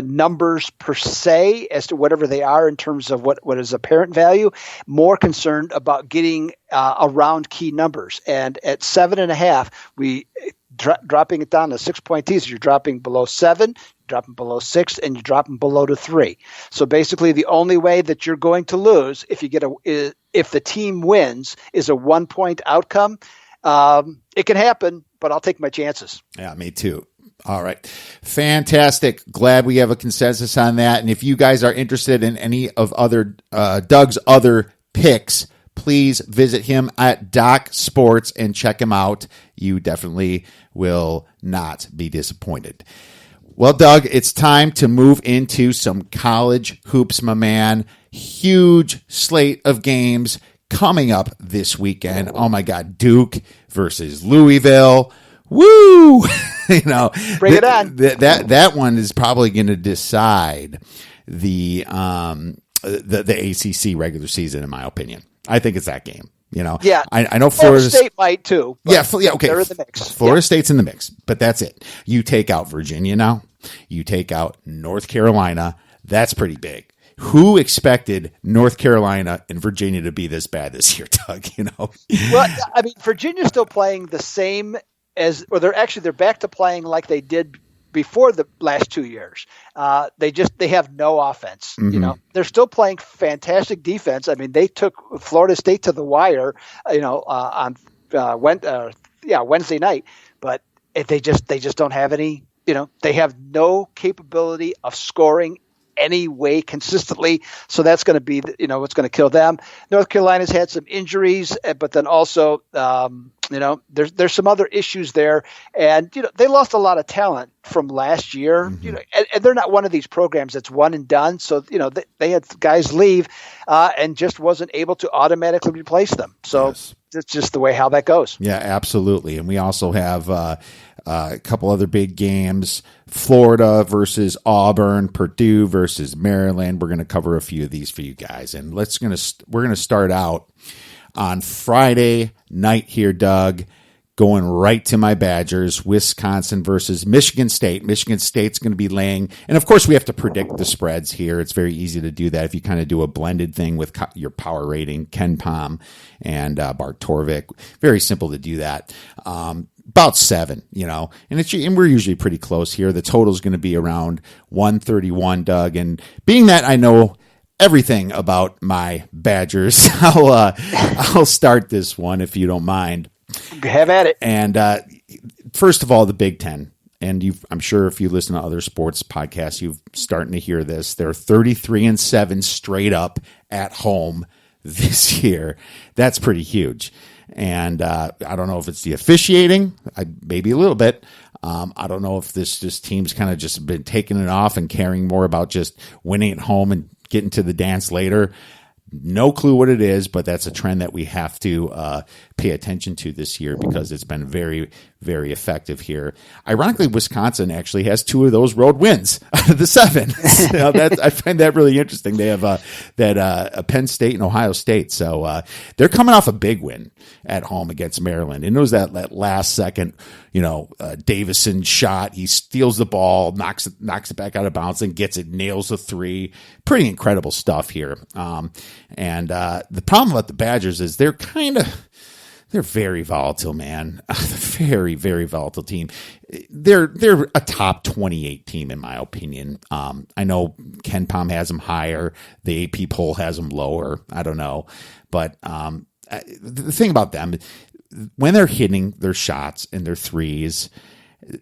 numbers per se as to whatever they are in terms of what is apparent value, more concerned about getting around key numbers. And at 7.5, we dropping it down to 6-point teaser, you're dropping below 7, dropping below 6, and you're dropping below to 3. So basically, the only way that you're going to lose if the team wins is a 1-point outcome. It can happen, but I'll take my chances. Yeah, me too. All right. Fantastic. Glad we have a consensus on that. And if you guys are interested in any of Doug's other picks, please visit him at Doc Sports and check him out. You definitely will not be disappointed. Well, Doug, it's time to move into some college hoops, my man. Huge slate of games coming up this weekend. Oh my God, Duke versus Louisville. Woo! Bring it on. That one is probably going to decide the ACC regular season, in my opinion. I think it's that game. Yeah, I know Florida State might too. Yeah, okay. They're in the mix. Florida State's in the mix, but that's it. You take out Virginia now. You take out North Carolina. That's pretty big. Who expected North Carolina and Virginia to be this bad this year, Doug? Well, I mean, Virginia's still playing the same they're back to playing like they did before the last 2 years. They have no offense. Mm-hmm. They're still playing fantastic defense. I mean, they took Florida State to the wire, on Wednesday night, but they just don't have any. They have no capability of scoring any way consistently. So that's going to be, what's going to kill them. North Carolina's had some injuries, but then also, there's some other issues there. And, they lost a lot of talent from last year, and they're not one of these programs that's one and done. So, they had guys leave and just wasn't able to automatically replace them. So It's just the way how that goes. Yeah, absolutely. And we also have a couple other big games: Florida versus Auburn, Purdue versus Maryland. We're going to cover a few of these for you guys, and we're going to start out on Friday night here, Doug. Going right to my Badgers, Wisconsin versus Michigan State. Michigan State's going to be laying, and of course we have to predict the spreads here. It's very easy to do that if you kind of do a blended thing with your power rating, Ken Pom and Bart Torvik. Very simple to do that. About 7, and we're usually pretty close here. The total is going to be around 131, Doug. And being that I know everything about my Badgers, I'll start this one if you don't mind. Have at it. And first of all, the Big Ten. And I'm sure if you listen to other sports podcasts, you're starting to hear this. They're 33-7 straight up at home this year. That's pretty huge. And I don't know if it's the officiating, maybe a little bit. I don't know if this team's kind of just been taking it off and caring more about just winning at home and getting to the dance later. No clue what it is, but that's a trend that we have to pay attention to this year because it's been very, very effective here. Ironically, Wisconsin actually has 2 of those road wins out of the 7. I find that really interesting. They have Penn State and Ohio State, so they're coming off a big win at home against Maryland. And it was that last second, Davison shot. He steals the ball, knocks it back out of bounds, and gets it, nails a 3. Pretty incredible stuff here. And the problem about the Badgers is they're very volatile, man. Very, very volatile team. They're a top 28 team, in my opinion. I know Ken Pom has them higher. The AP poll has them lower. I don't know. But the thing about them, when they're hitting their shots and their threes,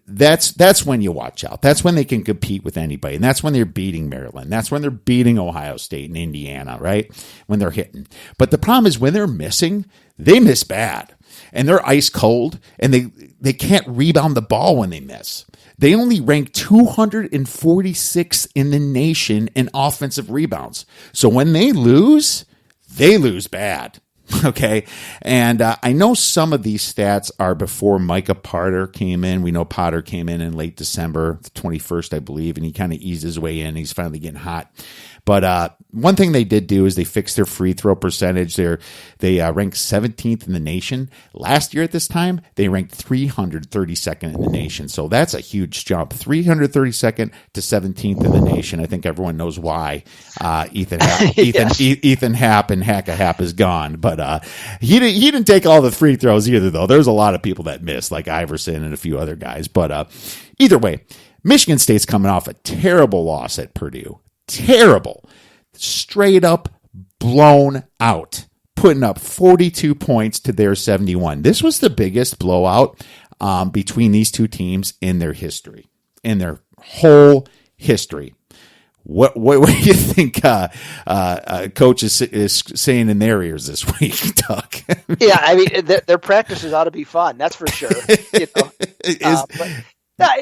that's when you watch out. That's when they can compete with anybody. And that's when they're beating Maryland. That's when they're beating Ohio State and Indiana, right? When they're hitting. But the problem is when they're missing, they miss bad. And they're ice cold, and they can't rebound the ball when they miss. They only rank 246 in the nation in offensive rebounds. So when they lose bad. Okay. And I know some of these stats are before Micah Potter came in. We know Potter came in late December, the 21st, I believe, and he kind of eased his way in. He's finally getting hot. But one thing they did do is they fixed their free throw percentage. They ranked 17th in the nation. Last year at this time, they ranked 332nd in the nation. So that's a huge jump. 332nd to 17th in the nation. I think everyone knows why Ethan Happ and Hacka Happ is gone. But he didn't take all the free throws either, though. There's a lot of people that missed, like Iverson and a few other guys. But either way, Michigan State's coming off a terrible loss at Purdue. Terrible. Straight up blown out. Putting up 42 points to their 71. This was the biggest blowout between these two teams in their history. In their whole history. What do you think Coach is saying in their ears this week, Doug? Yeah, I mean, their practices ought to be fun. That's for sure. And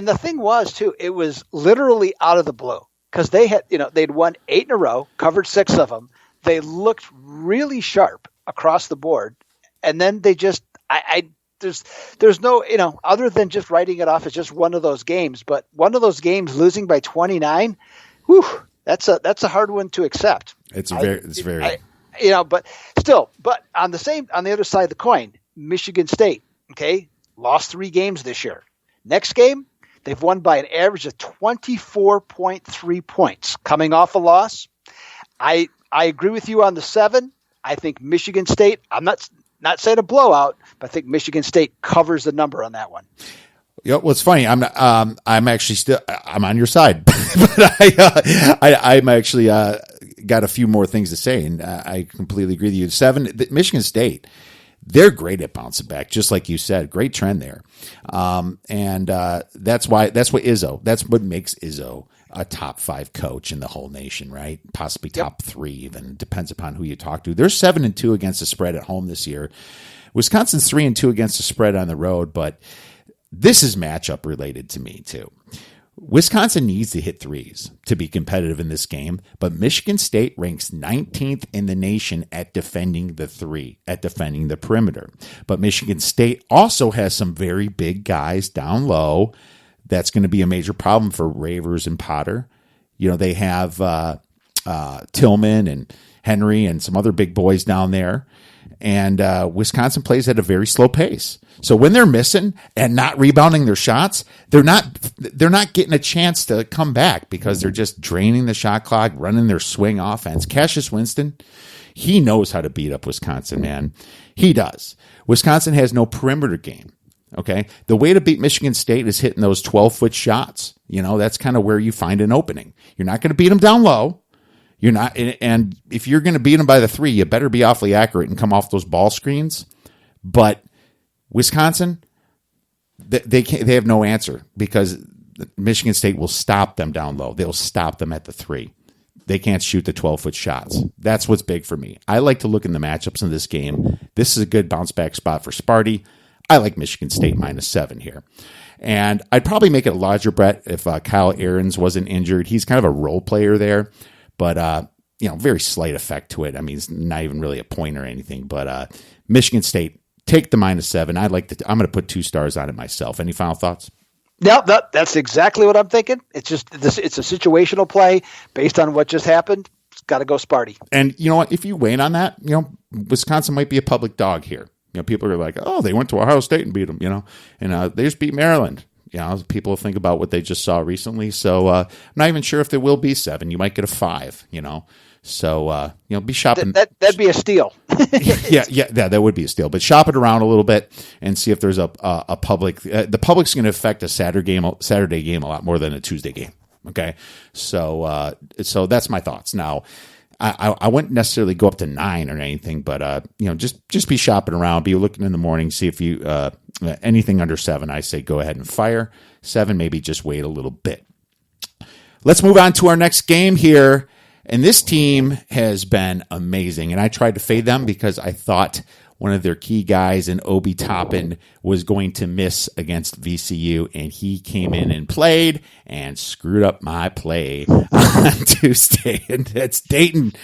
the thing was too, it was literally out of the blue because they'd won 8 in a row, covered 6 of them. They looked really sharp across the board, and then they just there's no other than just writing it off as just one of those games. But one of those games losing by 29, whew, that's a hard one to accept. But on the other side of the coin, Michigan State, okay, lost 3 games this year. Next game, they've won by an average of 24.3 points. Coming off a loss, I agree with you on the 7. I think Michigan State, I'm not saying a blowout, but I think Michigan State covers the number on that one. Yeah, well, it's funny. I'm actually still I'm on your side, but I'm actually got a few more things to say, and I completely agree with you. 7, Michigan State, they're great at bouncing back, just like you said. Great trend there, and that's what makes Izzo a top 5 coach in the whole nation, right? Possibly top 3 even. Depends upon who you talk to. They're 7-2 against the spread at home this year. Wisconsin's 3-2 against the spread on the road, but this is matchup related to me too. Wisconsin needs to hit threes to be competitive in this game, but Michigan State ranks 19th in the nation at defending the three, at defending the perimeter. But Michigan State also has some very big guys down low. That's going to be a major problem for Ravers and Potter. You know, they have Tillman and Henry and some other big boys down there. And Wisconsin plays at a very slow pace. So when they're missing and not rebounding their shots, they're not getting a chance to come back because they're just draining the shot clock, running their swing offense. Cassius Winston, he knows how to beat up Wisconsin, man. He does. Wisconsin has no perimeter game. Okay. The way to beat Michigan State is hitting those 12-foot shots. You know, that's kind of where you find an opening. You're not going to beat them down low. You're not, and if you're going to beat them by the three, you better be awfully accurate and come off those ball screens. But Wisconsin, they have no answer because Michigan State will stop them down low. They'll stop them at the three. They can't shoot the 12-foot shots. That's what's big for me. I like to look in the matchups in this game. This is a good bounce back spot for Sparty. I like Michigan State -7 here. And I'd probably make it a larger bet if Kyle Ahrens wasn't injured. He's kind of a role player there. But, you know, very slight effect to it. I mean, it's not even really a point or anything. But Michigan State, take the -7. I'm going to put 2 stars on it myself. Any final thoughts? No, that's exactly what I'm thinking. It's just it's a situational play based on what just happened. It's got to go Sparty. And you know what? If you wait on that, you know, Wisconsin might be a public dog here. You know, people are like, oh, they went to Ohio State and beat them, you know, and they just beat Maryland. You know, people think about what they just saw recently. So I'm not even sure if there will be 7. You might get a 5, you know. So, you know, be shopping. That'd be a steal. yeah, that would be a steal. But shop it around a little bit and see if there's a public. The public's going to affect a Saturday game a lot more than a Tuesday game. Okay. So that's my thoughts. Now, I wouldn't necessarily go up to 9 or anything, but you know, just be shopping around, be looking in the morning, see if you anything under 7. I say go ahead and fire 7. Maybe just wait a little bit. Let's move on to our next game here, and this team has been amazing. And I tried to fade them because I thought one of their key guys in Obi Toppin was going to miss against VCU, and he came in and played and screwed up my play on Tuesday. And that's Dayton,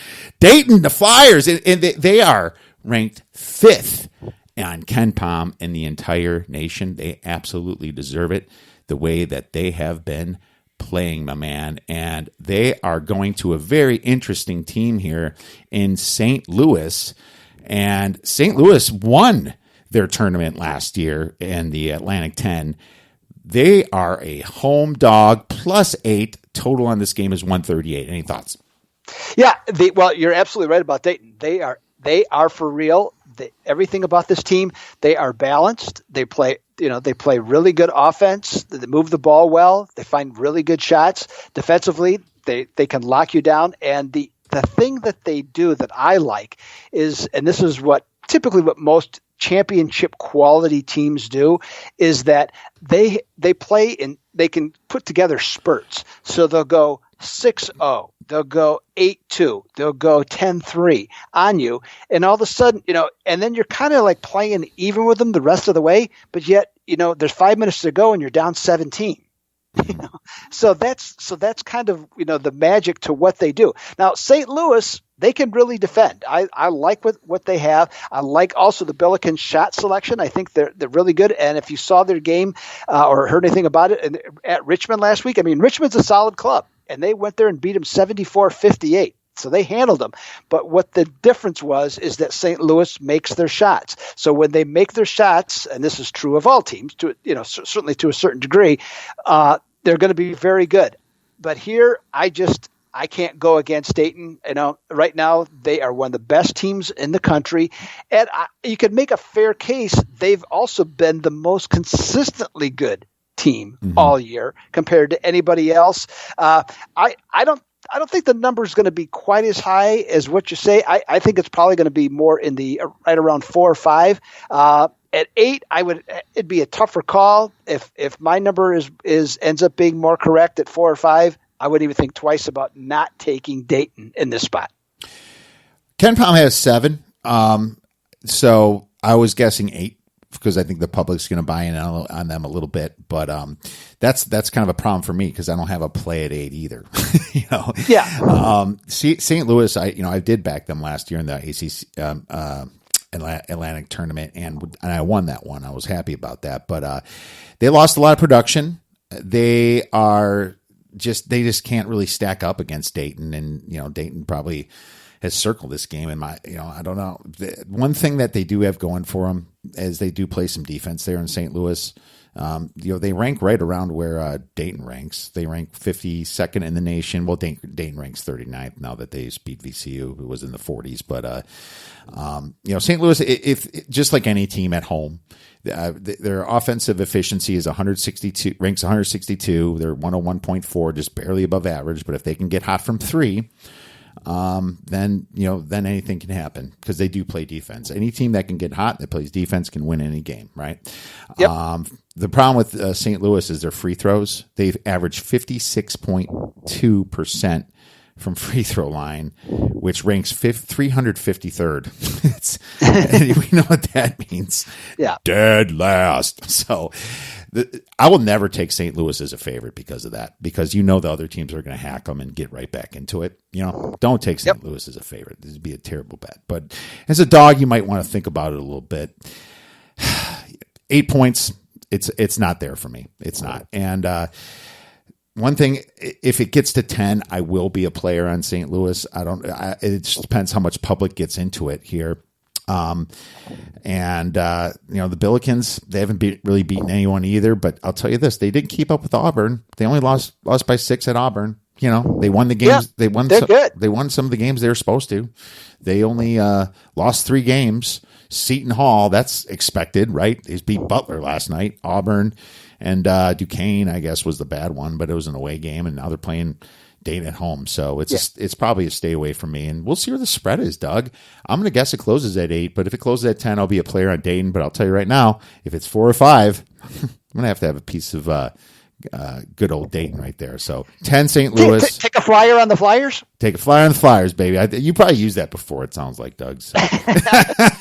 the Flyers, and they are ranked 5th on KenPom in the entire nation. They absolutely deserve it the way that they have been playing, my man. And they are going to a very interesting team here in St. Louis. And St. Louis won their tournament last year in the Atlantic 10. They are a home dog, +8. Total on this game is 138. Any thoughts? Yeah, well, you're absolutely right about Dayton. They are for real. Everything about this team, they are balanced. They play really good offense. They move the ball well. They find really good shots. Defensively, they can lock you down. And the thing that they do that I like is, and this is typically what most championship quality teams do, is that they play and they can put together spurts. So they'll go 6-0, they'll go 8-2, they'll go 10-3 on you, and all of a sudden, you know, and then you're kind of like playing even with them the rest of the way, but yet, you know, there's 5 minutes to go and you're down 17. You know? So that's kind of, you know, the magic to what they do. Now, St. Louis, they can really defend. I like what they have. I like also the Billiken shot selection. I think they're really good. And if you saw their game or heard anything about it at Richmond last week, I mean, Richmond's a solid club, and they went there and beat them 74-58. So they handled them. But what the difference is that St. Louis makes their shots. So when they make their shots, and this is true of all teams, certainly to a certain degree, they're going to be very good. But here, I can't go against Dayton. You know, right now they are one of the best teams in the country, and you could make a fair case. They've also been the most consistently good team all year compared to anybody else. I don't think the number is going to be quite as high as what you say. I think it's probably going to be more in the right around 4 or 5. At 8, it'd be a tougher call. If my number ends up being more correct at 4 or 5, I wouldn't even think twice about not taking Dayton in this spot. Ken Palm has 7. So I was guessing 8 because I think the public's going to buy in on them a little bit. But that's kind of a problem for me because I don't have a play at 8 either. Yeah. St. Louis, I did back them last year in the ACC Atlantic tournament, and I won that one. I was happy about that. But they lost a lot of production. They just can't really stack up against Dayton, and Dayton probably has circled this game. And I don't know. One thing that they do have going for them is they do play some defense there in St. Louis. They rank right around where Dayton ranks. They rank 52nd in the nation. Well, Dayton ranks 39th now that they beat VCU, who was in the 40s. But St. Louis, if just like any team at home, their offensive efficiency is 162, ranks 162. They're 101.4, just barely above average. But if they can get hot from 3, then anything can happen because they do play defense. Any team that can get hot that plays defense can win any game, right? Yep. The problem with St. Louis is their free throws. They've averaged 56.2% from free throw line, which ranks 353rd. We know what that means. Yeah. Dead last. So I will never take St. Louis as a favorite because of that, because the other teams are going to hack them and get right back into it. Don't take St. Louis as a favorite. This would be a terrible bet. But as a dog, you might want to think about it a little bit. 8 points, it's not there for me. It's not. And one thing, if it gets to 10, I will be a player on St. Louis. It just depends how much public gets into it here. The Billikens, they haven't really beaten anyone either, but I'll tell you this, they didn't keep up with Auburn. They only lost by 6 at Auburn. They won the games. Yeah, they won some of the games they were supposed to. They only lost 3 games. Seton Hall, that's expected, right? They beat Butler last night. Auburn and Duquesne, I guess, was the bad one, but it was an away game, and now they're playing Dayton at home. So it's probably a stay away from me, and we'll see where the spread is, Doug. I'm going to guess it closes at 8, but if it closes at 10, I'll be a player on Dayton. But I'll tell you right now, if it's 4 or 5, I'm going to have a piece of good old Dayton right there. So 10 St. Louis. Take a flyer on the Flyers? Take a flyer on the Flyers, baby. You probably used that before, it sounds like, Doug. So.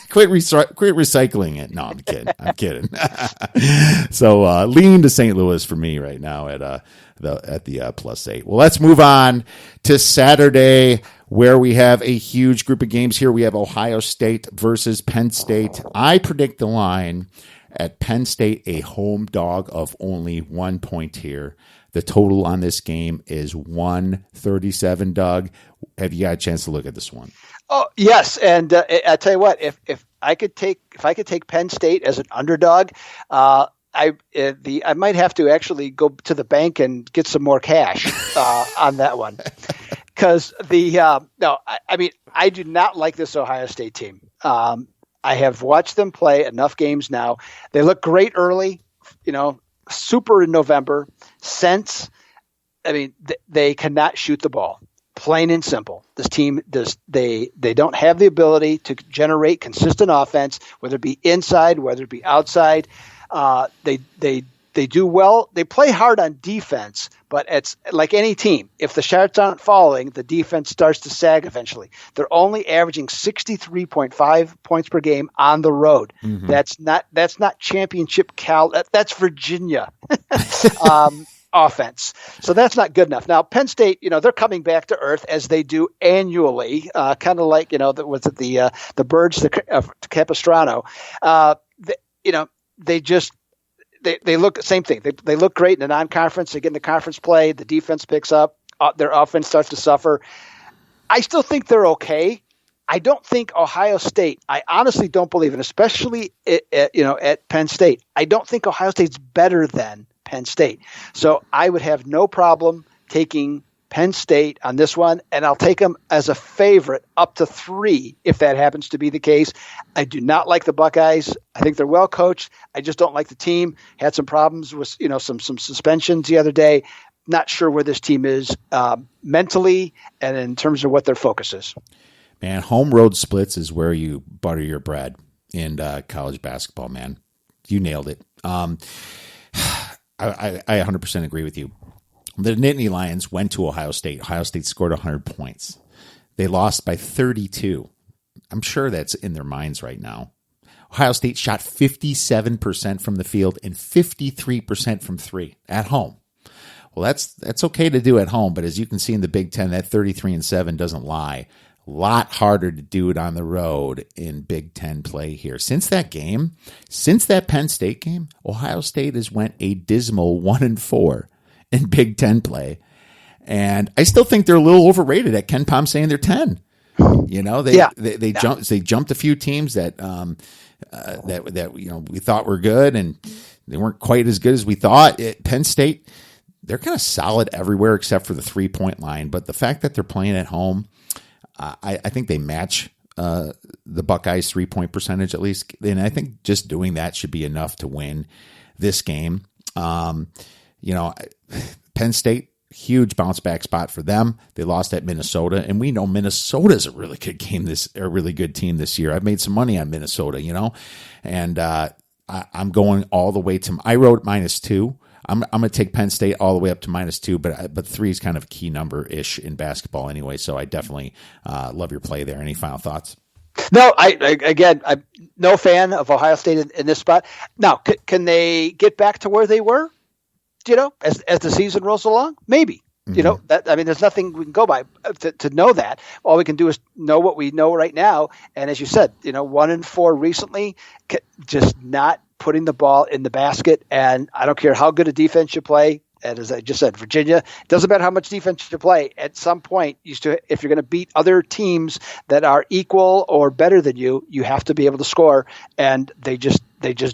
Quit recycling it. No, I'm kidding. So lean to St. Louis for me right now at the +8. Well, let's move on to Saturday, where we have a huge group of games here. We have Ohio State versus Penn State. I predict the line at Penn State, a home dog of only 1 point here. The total on this game is 137. Doug, have you got a chance to look at this one? Oh, yes, and I tell you what, if I could take Penn State as an underdog, I might have to actually go to the bank and get some more cash on that one, because I do not like this Ohio State team. I have watched them play enough games now. They look great early, super in November. They cannot shoot the ball. Plain and simple. This team they don't have the ability to generate consistent offense, whether it be inside, whether it be outside. They do well. They play hard on defense, but it's like any team. If the shots aren't falling, the defense starts to sag eventually. They're only averaging 63.5 points per game on the road. Mm-hmm. That's not championship that's Virginia offense. So that's not good enough. Now, Penn State, they're coming back to earth as they do annually, kind of like, the Birds to Capistrano. They look the same thing. They look great in the non-conference. They get into conference play. The defense picks up. Their offense starts to suffer. I still think they're okay. I don't think Ohio State. I honestly don't believe it, especially at Penn State. I don't think Ohio State's better than Penn State. So I would have no problem taking Penn State on this one, and I'll take them as a favorite up to 3 if that happens to be the case. I do not like the Buckeyes. I think they're well coached. I just don't like the team. Had some problems with some suspensions the other day. Not sure where this team is mentally and in terms of what their focus is. Man, home road splits is where you butter your bread in college basketball, man. You nailed it. I 100% agree with you. The Nittany Lions went to Ohio State. Ohio State scored 100 points. They lost by 32. I'm sure that's in their minds right now. Ohio State shot 57% from the field and 53% from three at home. Well, that's okay to do at home, but as you can see in the Big Ten, that 33-7 doesn't lie. A lot harder to do it on the road in Big Ten play here. Since that Penn State game, Ohio State has went a dismal 1-4 in Big Ten play. And I still think they're a little overrated at Ken Pom saying they're 10. You know, they jumped a few teams that we thought were good, and they weren't quite as good as we thought. Penn State, they're kind of solid everywhere except for the 3-point line. But the fact that they're playing at home, I think they match the Buckeyes 3-point percentage at least. And I think just doing that should be enough to win this game. Penn State, huge bounce back spot for them. They lost at Minnesota, and we know Minnesota's a really good team this year. I've made some money on Minnesota, and I'm going all the way to. I wrote -2. I'm going to take Penn State all the way up to -2, but 3 is kind of a key number ish in basketball anyway. So I definitely love your play there. Any final thoughts? No, I'm no fan of Ohio State in this spot. Now, can they get back to where they were? As the season rolls along, maybe. Mm-hmm. There's nothing we can go by to know that. All we can do is know what we know right now. And as you said, 1-4 recently, just not putting the ball in the basket. And I don't care how good a defense you play. And as I just said, Virginia, doesn't matter how much defense you play. At some point, if you're going to beat other teams that are equal or better than you, you have to be able to score. And they just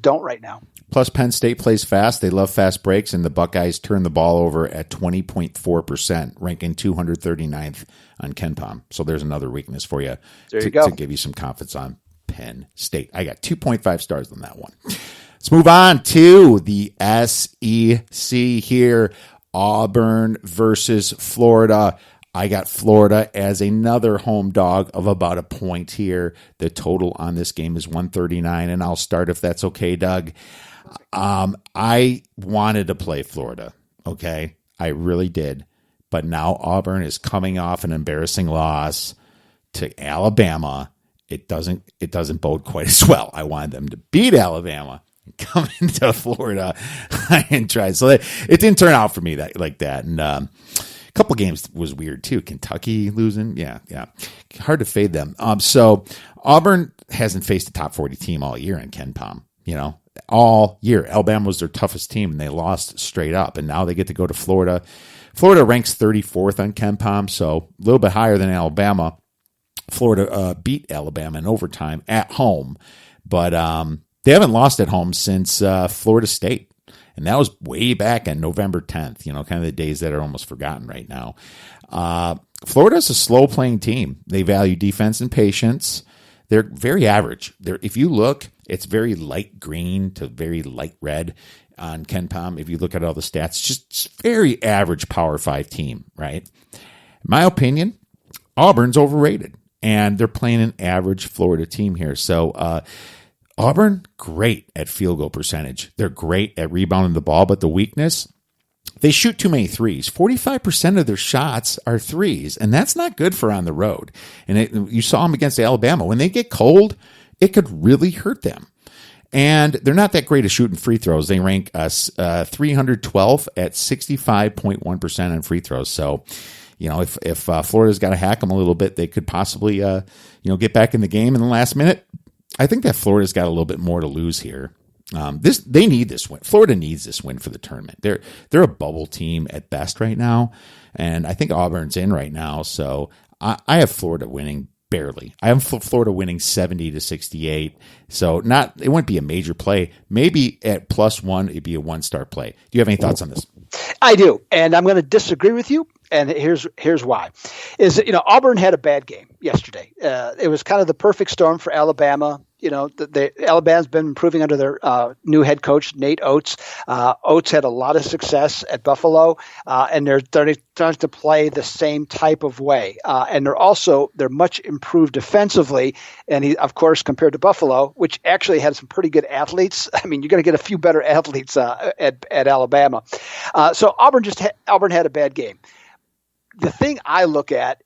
don't right now. Plus, Penn State plays fast. They love fast breaks, and the Buckeyes turn the ball over at 20.4%, ranking 239th on KenPom. So there's another weakness for you to give you some confidence on Penn State. I got 2.5 stars on that one. Let's move on to the SEC here. Auburn versus Florida. I got Florida as another home dog of about a point here. The total on this game is 139, and I'll start if that's okay, Doug. I wanted to play Florida, okay? I really did. But now Auburn is coming off an embarrassing loss to Alabama. It doesn't bode quite as well. I wanted them to beat Alabama and come into Florida and try. So it didn't turn out for me like that. And a couple games was weird too. Kentucky losing. Yeah. Hard to fade them. So Auburn hasn't faced a top 40 team all year in KenPom, all year. Alabama was their toughest team, and they lost straight up. And now they get to go to Florida. Florida ranks 34th on KenPom, so a little bit higher than Alabama. Florida beat Alabama in overtime at home, but they haven't lost at home since Florida State. And that was way back on November 10th, kind of the days that are almost forgotten right now. Florida's a slow-playing team. They value defense and patience. They're very average. If you look, it's very light green to very light red on KenPom. If you look at all the stats, just very average Power 5 team, right? In my opinion, Auburn's overrated, and they're playing an average Florida team here. So Auburn, great at field goal percentage. They're great at rebounding the ball, but the weakness, they shoot too many threes. 45% of their shots are threes, and that's not good for on the road. And you saw them against Alabama. When they get cold, it could really hurt them. And they're not that great at shooting free throws. They rank 312 at 65.1% on free throws. So, if Florida's got to hack them a little bit, they could possibly, get back in the game in the last minute. I think that Florida's got a little bit more to lose here. They need this win. Florida needs this win for the tournament. They're a bubble team at best right now, and I think Auburn's in right now. So I have Florida winning barely. I have Florida winning 70-68. So it wouldn't be a major play. Maybe at +1, it'd be a 1-star play. Do you have any thoughts on this? I do, and I'm going to disagree with you. And here's why. Auburn had a bad game yesterday. It was kind of the perfect storm for Alabama. Alabama's been improving under their new head coach, Nate Oates. Oates had a lot of success at Buffalo, and they're trying to play the same type of way. And they're much improved defensively. And he, of course, compared to Buffalo, which actually had some pretty good athletes. I mean, you're going to get a few better athletes at Alabama. So Auburn had a bad game. The thing I look at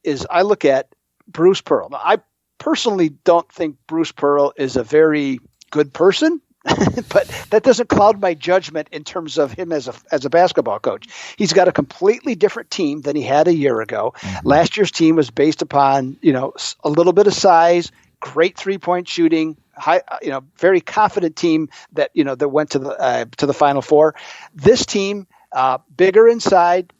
Bruce Pearl. Now, I personally don't think Bruce Pearl is a very good person, but that doesn't cloud my judgment in terms of him as a basketball coach. He's got a completely different team than he had a year ago. Mm-hmm. Last year's team was based upon, a little bit of size, great 3-point shooting, high, very confident team that went to the Final Four. This team, bigger inside,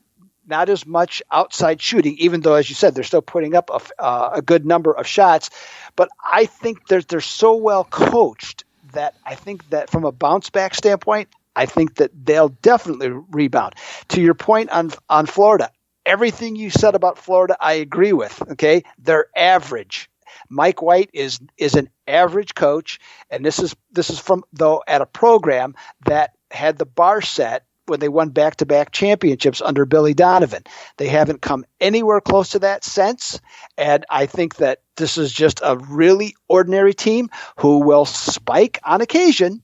not as much outside shooting, even though, as you said, they're still putting up a good number of shots. But I think they're so well coached that I think that from a bounce back standpoint, I think that they'll definitely rebound. To your point on Florida, everything you said about Florida, I agree with. Okay, they're average. Mike White is an average coach, and this is from though at a program that had the bar set when they won back-to-back championships under Billy Donovan. They haven't come anywhere close to that since, and I think that this is just a really ordinary team who will spike on occasion,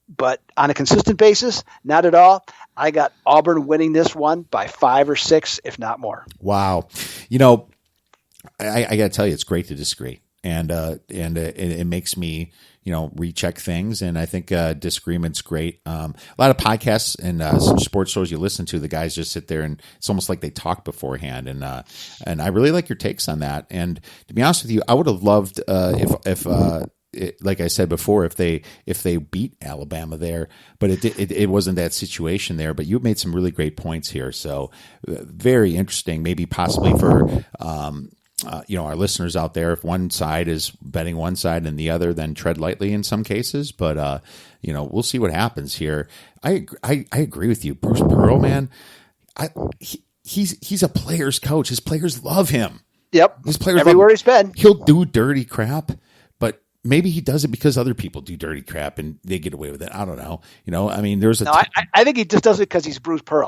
but on a consistent basis, not at all. I got Auburn winning this one by 5 or 6, if not more. Wow. I got to tell you, it's great to disagree. And it makes me, recheck things. And I think disagreement's great. A lot of podcasts and some sports shows you listen to, the guys just sit there and it's almost like they talk beforehand. And I really like your takes on that. And to be honest with you, I would have loved if like I said before, if they beat Alabama there, but it wasn't that situation there. But you made some really great points here. So very interesting, maybe possibly for our listeners out there, if one side is betting one side and the other, then tread lightly in some cases. But we'll see what happens here. I agree with you, Bruce Pearl, man. He's a player's coach. His players love him. Yep. His players everywhere he's been. He'll do dirty crap, but maybe he does it because other people do dirty crap and they get away with it. I don't know. I mean, I think he just does it because he's Bruce Pearl.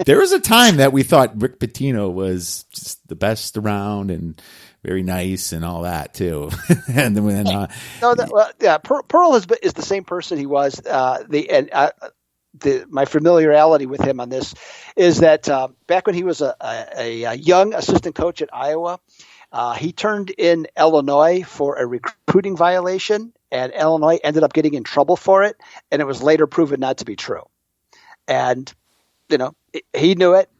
There was a time that we thought Rick Pitino was just the best around and very nice and all that too. And then Pearl is the same person he was. My familiarity with him on this is that back when he was a young assistant coach at Iowa, he turned in Illinois for a recruiting violation, and Illinois ended up getting in trouble for it, and it was later proven not to be true. And, he knew it,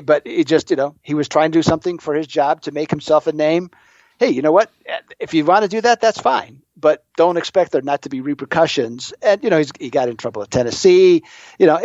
but it just, he was trying to do something for his job to make himself a name. Hey, you know what? If you want to do that, that's fine, but don't expect there not to be repercussions. And, he got in trouble at Tennessee, but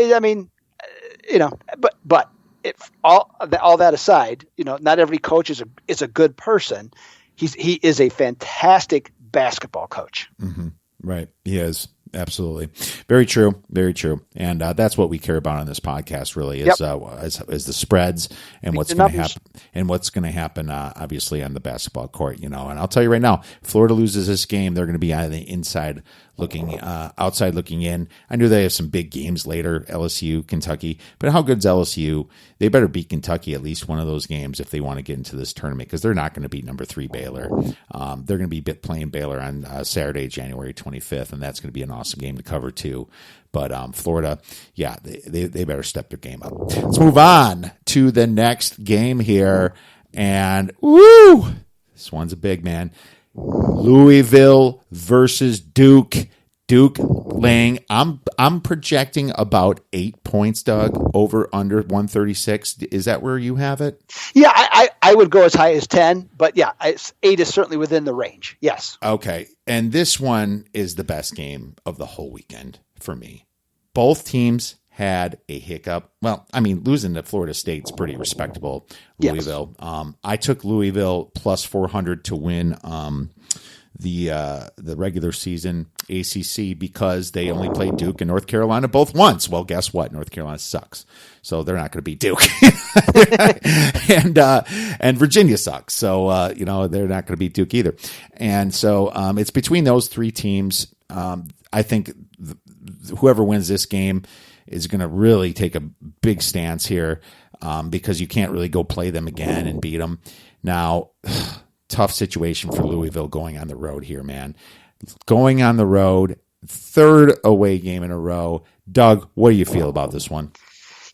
if all that aside, not every coach is a good person. He is a fantastic basketball coach. Mm-hmm. Right. He is. Absolutely. Very true. Very true. And that's what we care about on this podcast, really, is the spreads and what's going to happen. And what's going to happen, obviously, on the basketball court. And I'll tell you right now, Florida loses this game, they're going to be on the inside looking, outside looking in. I knew they have some big games later, LSU, Kentucky. But how good's LSU? They better beat Kentucky at least one of those games if they want to get into this tournament, because they're not going to beat number 3 Baylor. They're going to be playing Baylor on Saturday, January 25th, and that's going to be an awesome game to cover too. But Florida, yeah, they better step their game up. Let's move on to the next game here. And woo, this one's a big man. Louisville versus Duke. Duke laying, I'm projecting about 8 points, Doug, over under 136. Is that where you have it? Yeah, I would go as high as 10, but yeah, 8 is certainly within the range. Yes. Okay. And this one is the best game of the whole weekend for me. Both teams had a hiccup. Well, I mean, losing to Florida State's pretty respectable. Louisville. Yes. I took Louisville plus 400 to win the regular season ACC because they only played Duke and North Carolina both once. Well, guess what? North Carolina sucks, so they're not going to beat Duke, and Virginia sucks, so they're not going to beat Duke either. And so it's between those three teams. I think whoever wins this game is going to really take a big stance here because you can't really go play them again and beat them. Now, tough situation for Louisville going on the road here, man. Going on the road, third away game in a row. Doug, what do you feel about this one?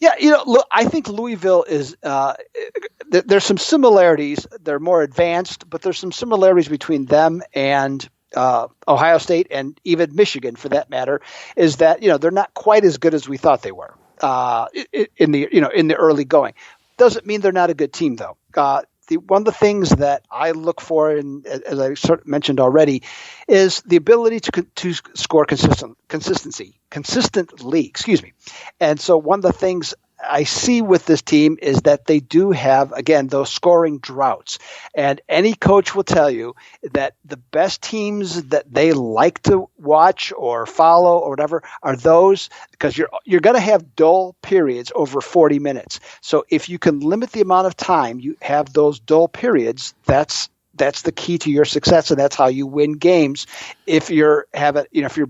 Yeah, look, I think Louisville is there's some similarities. They're more advanced, but there's some similarities between them and Ohio State and even Michigan, for that matter, is that they're not quite as good as we thought they were in the early going. Doesn't mean they're not a good team, though. One of the things that I look for, and as I sort of mentioned already, is the ability to score consistently. And so one of the things I see with this team is that they do have, again, those scoring droughts. And any coach will tell you that the best teams that they like to watch or follow or whatever are those, because you're going to have dull periods over 40 minutes. So if you can limit the amount of time you have those dull periods, that's the key to your success, and that's how you win games if you're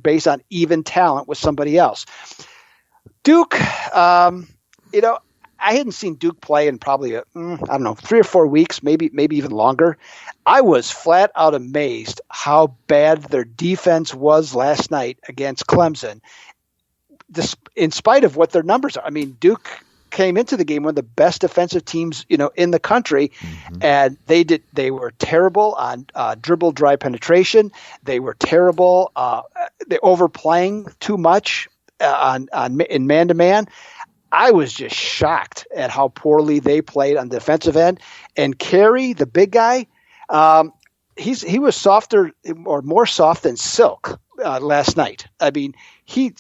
based on even talent with somebody else. Duke, I hadn't seen Duke play in probably 3 or 4 weeks, maybe even longer. I was flat out amazed how bad their defense was last night against Clemson, in spite of what their numbers are. I mean, Duke came into the game one of the best defensive teams in the country, and they were terrible on dribble drive penetration. They were terrible. They overplaying too much in man to man. I was just shocked at how poorly they played on the defensive end. And Carey, the big guy, he was softer or more soft than silk last night. I mean, he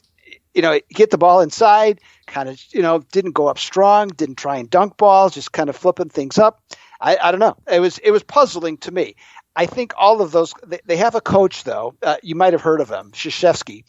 get the ball inside, kind of didn't go up strong, didn't try and dunk balls, just kind of flipping things up. I don't know. It was puzzling to me. I think all of those. They have a coach though. You might have heard of him, Krzyzewski.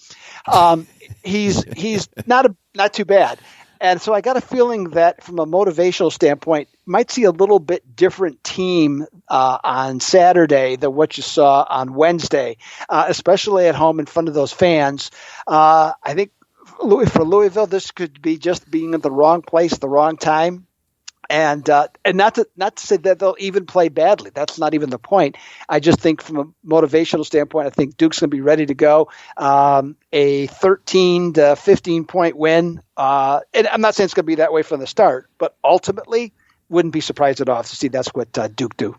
He's not too bad. And so I got a feeling that from a motivational standpoint, might see a little bit different team on Saturday than what you saw on Wednesday, especially at home in front of those fans. I think for Louisville, this could be just being in the wrong place at the wrong time. And not to say that they'll even play badly. That's not even the point. I just think from a motivational standpoint, I think Duke's going to be ready to go. A 13 to 15 point win. And I'm not saying it's going to be that way from the start, but ultimately wouldn't be surprised at all to see that's what Duke do.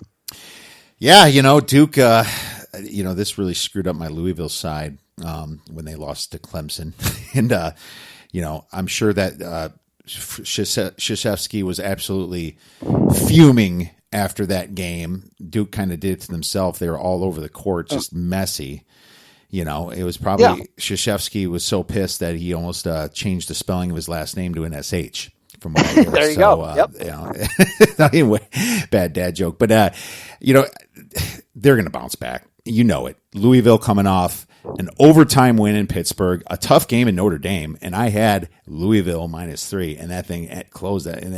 Yeah, Duke, this really screwed up my Louisville side when they lost to Clemson. And, I'm sure that Krzyzewski was absolutely fuming after that game. Duke kind of did it to themselves. They were all over the court, just messy. It was probably Krzyzewski was so pissed that he almost changed the spelling of his last name to an SH. From what I hear. There you go. Yep. Anyway, bad dad joke. But, they're going to bounce back. You know it. Louisville coming off an overtime win in Pittsburgh, a tough game in Notre Dame, and I had Louisville -3, and that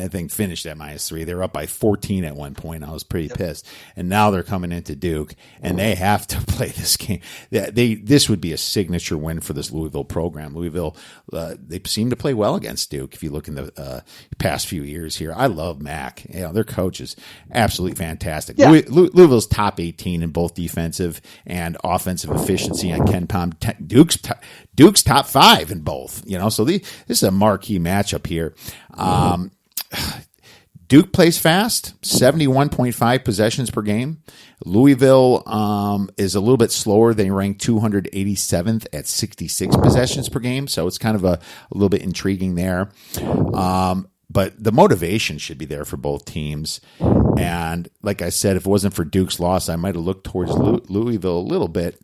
thing finished at -3. They were up by 14 at one point. I was pretty pissed. And now they're coming into Duke, and they have to play this game. This would be a signature win for this Louisville program. Louisville, they seem to play well against Duke if you look in the past few years here. I love Mac. Their coach is absolutely fantastic. Yeah. Louisville's top 18 in both defensive and offensive efficiency on Ken Palm. Duke's top 5 in both, so this is a marquee matchup here. Duke plays fast, 71.5 possessions per game. Louisville is a little bit slower. They rank 287th at 66 possessions per game, so it's kind of a little bit intriguing there. But the motivation should be there for both teams. And like I said, if it wasn't for Duke's loss, I might have looked towards Louisville a little bit.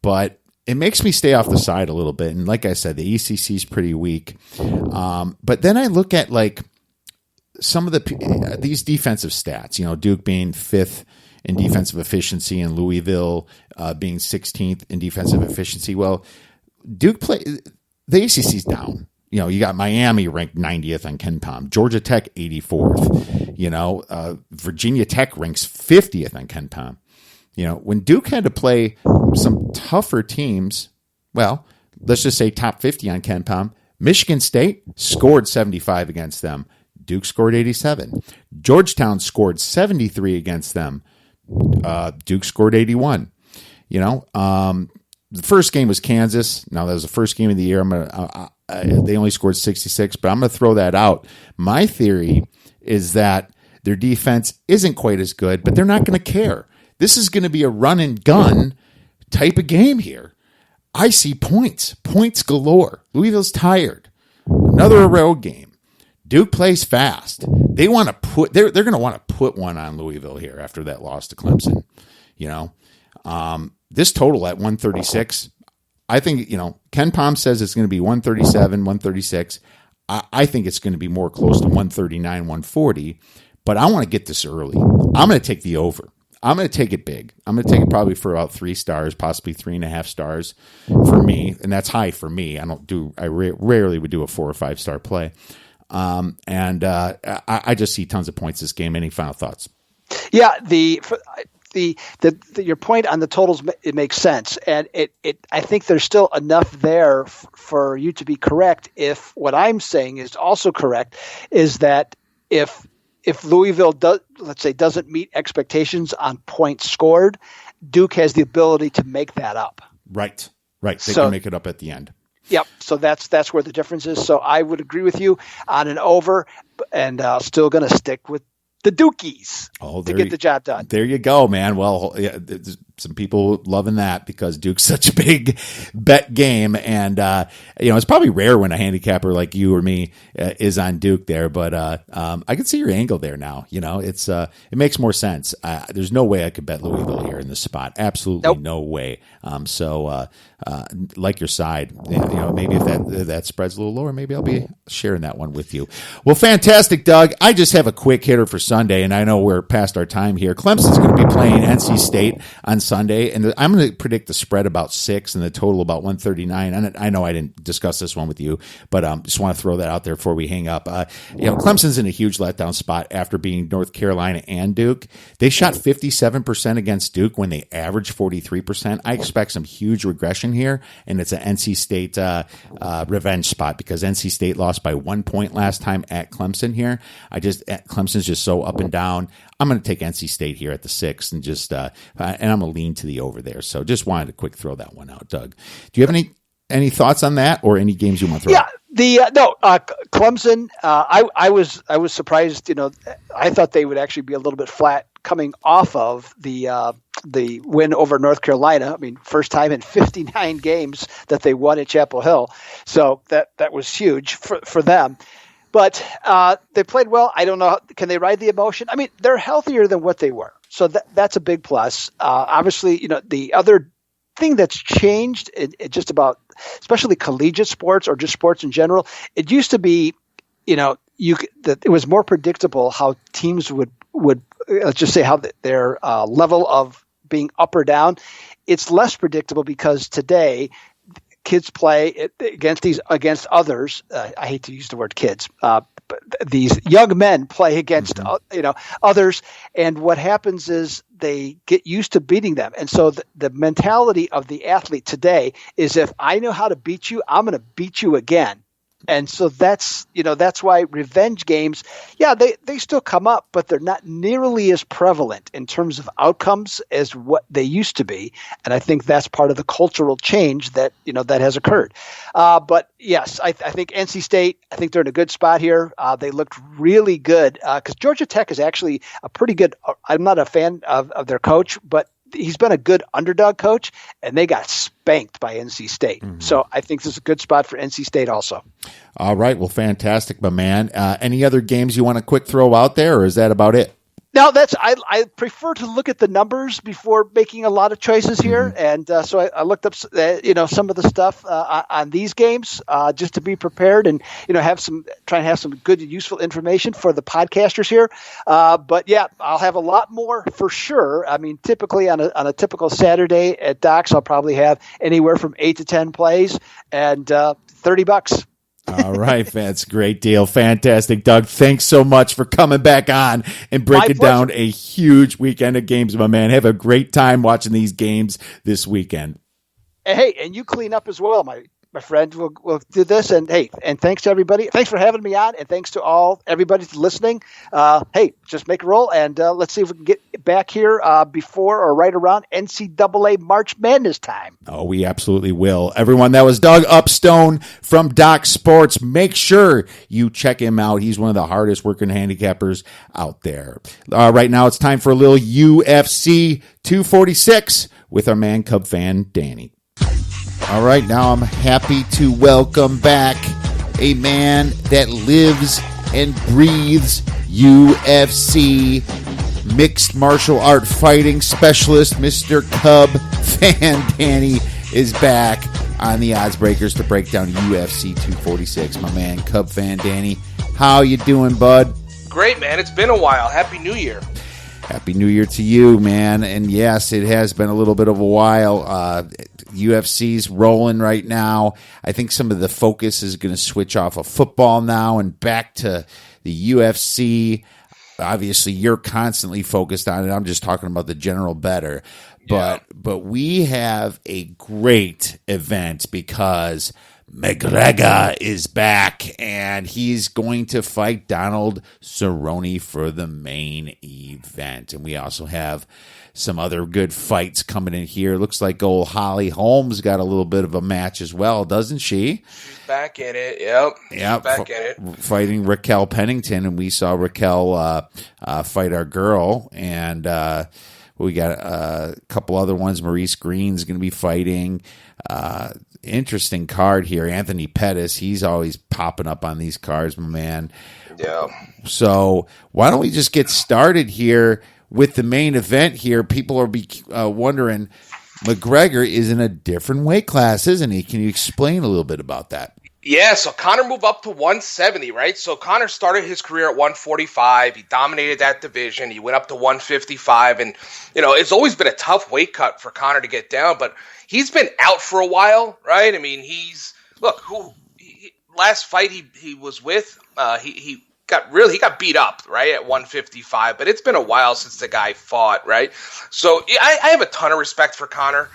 But it makes me stay off the side a little bit. And like I said, the ECC is pretty weak. But then I look at like some of these defensive stats, Duke being 5th in defensive efficiency and Louisville being 16th in defensive efficiency. Well, Duke the ACC's down. You got Miami ranked 90th on KenPom, Georgia Tech 84th. Virginia Tech ranks 50th on KenPom. When Duke had to play some tougher teams, well, let's just say top 50 on KenPom, Michigan State scored 75 against them. Duke scored 87. Georgetown scored 73 against them. Duke scored 81. The first game was Kansas. Now, that was the first game of the year. They only scored 66, but I'm going to throw that out. My theory is that their defense isn't quite as good, but they're not going to care. This is going to be a run and gun type of game here. I see points galore. Louisville's tired. Another road game. Duke plays fast. They're going to want to put one on Louisville here after that loss to Clemson. This total at 136, I think, KenPom says it's going to be 137, 136. I think it's going to be more close to 139, 140, but I want to get this early. I'm going to take the over. I'm going to take it big. I'm going to take it probably for about 3 stars, possibly 3.5 stars for me. And that's high for me. I rarely would do a 4 or 5 star play. I just see tons of points this game. Any final thoughts? Yeah. Your point on the totals, it makes sense. And I think there's still enough there for you to be correct. If what I'm saying is also correct, is that if Louisville doesn't meet expectations on points scored, Duke has the ability to make that up. Right. They can make it up at the end. Yep. So that's where the difference is. So I would agree with you on an over, and still going to stick with the Dukies to get the job done. There you go, man. Well, yeah, there's some people loving that because Duke's such a big bet game. And, it's probably rare when a handicapper like you or me is on Duke there, but I can see your angle there now. It makes more sense. There's no way I could bet Louisville here in this spot. Absolutely no way. Like your side, maybe if that spreads a little lower, maybe I'll be sharing that one with you. Well, fantastic, Doug. I just have a quick hitter for Sunday, and I know we're past our time here. Clemson's going to be playing NC State on Sunday, and I'm going to predict the spread about 6 and the total about 139. And I know I didn't discuss this one with you, but just want to throw that out there before we hang up. Clemson's in a huge letdown spot after beating North Carolina and Duke. They shot 57% against Duke when they averaged 43%. I expect some huge regression here, and it's an NC State revenge spot because NC State lost by 1 point last time at Clemson here. Clemson's just so up and down. I'm going to take NC State here at the 6 and and I'm going to lean to the over there. So just wanted to quick throw that one out, Doug. Do you have any thoughts on that or any games you want to throw out? Clemson. I was surprised. I thought they would actually be a little bit flat coming off of the win over North Carolina. I mean, first time in 59 games that they won at Chapel Hill. So that was huge for them. But they played well. I don't know. Can they ride the emotion? I mean, they're healthier than what they were. So that's a big plus. Obviously, the other thing that's changed it just about, especially collegiate sports or just sports in general, it used to be, it was more predictable how teams would let's just say how their level of being up or down. It's less predictable because today kids play against others. I hate to use the word kids. But these young men play against others, and what happens is they get used to beating them. And so the mentality of the athlete today is, if I know how to beat you, I'm going to beat you again. And so that's why revenge games, they still come up, but they're not nearly as prevalent in terms of outcomes as what they used to be. And I think that's part of the cultural change that has occurred. But yes, I think NC State, I think they're in a good spot here. They looked really good because Georgia Tech is actually a pretty good, I'm not a fan of their coach, but he's been a good underdog coach, and they got spanked by NC State. Mm-hmm. So I think this is a good spot for NC State also. All right. Well, fantastic, my man. Any other games you want to quick throw out there, or is that about it? Now I prefer to look at the numbers before making a lot of choices here, and so I looked up some of the stuff on these games just to be prepared and try and have some good and useful information for the podcasters here. But yeah, I'll have a lot more for sure. I mean, typically on a typical Saturday at Docs, I'll probably have anywhere from 8 to 10 plays and $30. All right, that's a great deal. Fantastic. Doug, thanks so much for coming back on and breaking down a huge weekend of games, my man. Have a great time watching these games this weekend. Hey, and you clean up as well, my friend. We'll do this, and hey, and thanks to everybody. Thanks for having me on, and thanks to everybody listening. Hey, just make a roll, and let's see if we can get back here before or right around NCAA March Madness time. Oh, we absolutely will. Everyone, that was Doug Upstone from Doc Sports. Make sure you check him out. He's one of the hardest working handicappers out there. Right now, it's time for a little UFC 246 with our man Cub Fan Danny. All right, now I'm happy to welcome back a man that lives and breathes UFC, mixed martial art fighting specialist, Mr. Cub Fan Danny is back on the Odds Breakers to break down UFC 246. My man, Cub Fan Danny, how you doing, bud? Great, man. It's been a while. Happy New Year. Happy New Year to you, man. And yes, it has been a little bit of a while. UFC's rolling right now. I think some of the focus is going to switch off of football now and back to the UFC. Obviously, you're constantly focused on it. I'm just talking about the general better. But we have a great event because McGregor is back, and he's going to fight Donald Cerrone for the main event. And we also have some other good fights coming in here. Looks like old Holly Holmes got a little bit of a match as well, doesn't she? She's back in it, yep. Yep. Back in it. Fighting Raquel Pennington, and we saw Raquel fight our girl, and we got a couple other ones. Maurice Green's going to be fighting. Interesting card here. Anthony Pettis, he's always popping up on these cards, my man. Yeah. So why don't we just get started here with the main event here? People are wondering, McGregor is in a different weight class, isn't he? Can you explain a little bit about that? Yeah, so Conor moved up to 170, right? So Conor started his career at 145. He dominated that division. He went up to 155. And, it's always been a tough weight cut for Conor to get down, but he's been out for a while, right? I mean, last fight he was with, he got beat up, right, at 155, but it's been a while since the guy fought, right? So I have a ton of respect for Conor.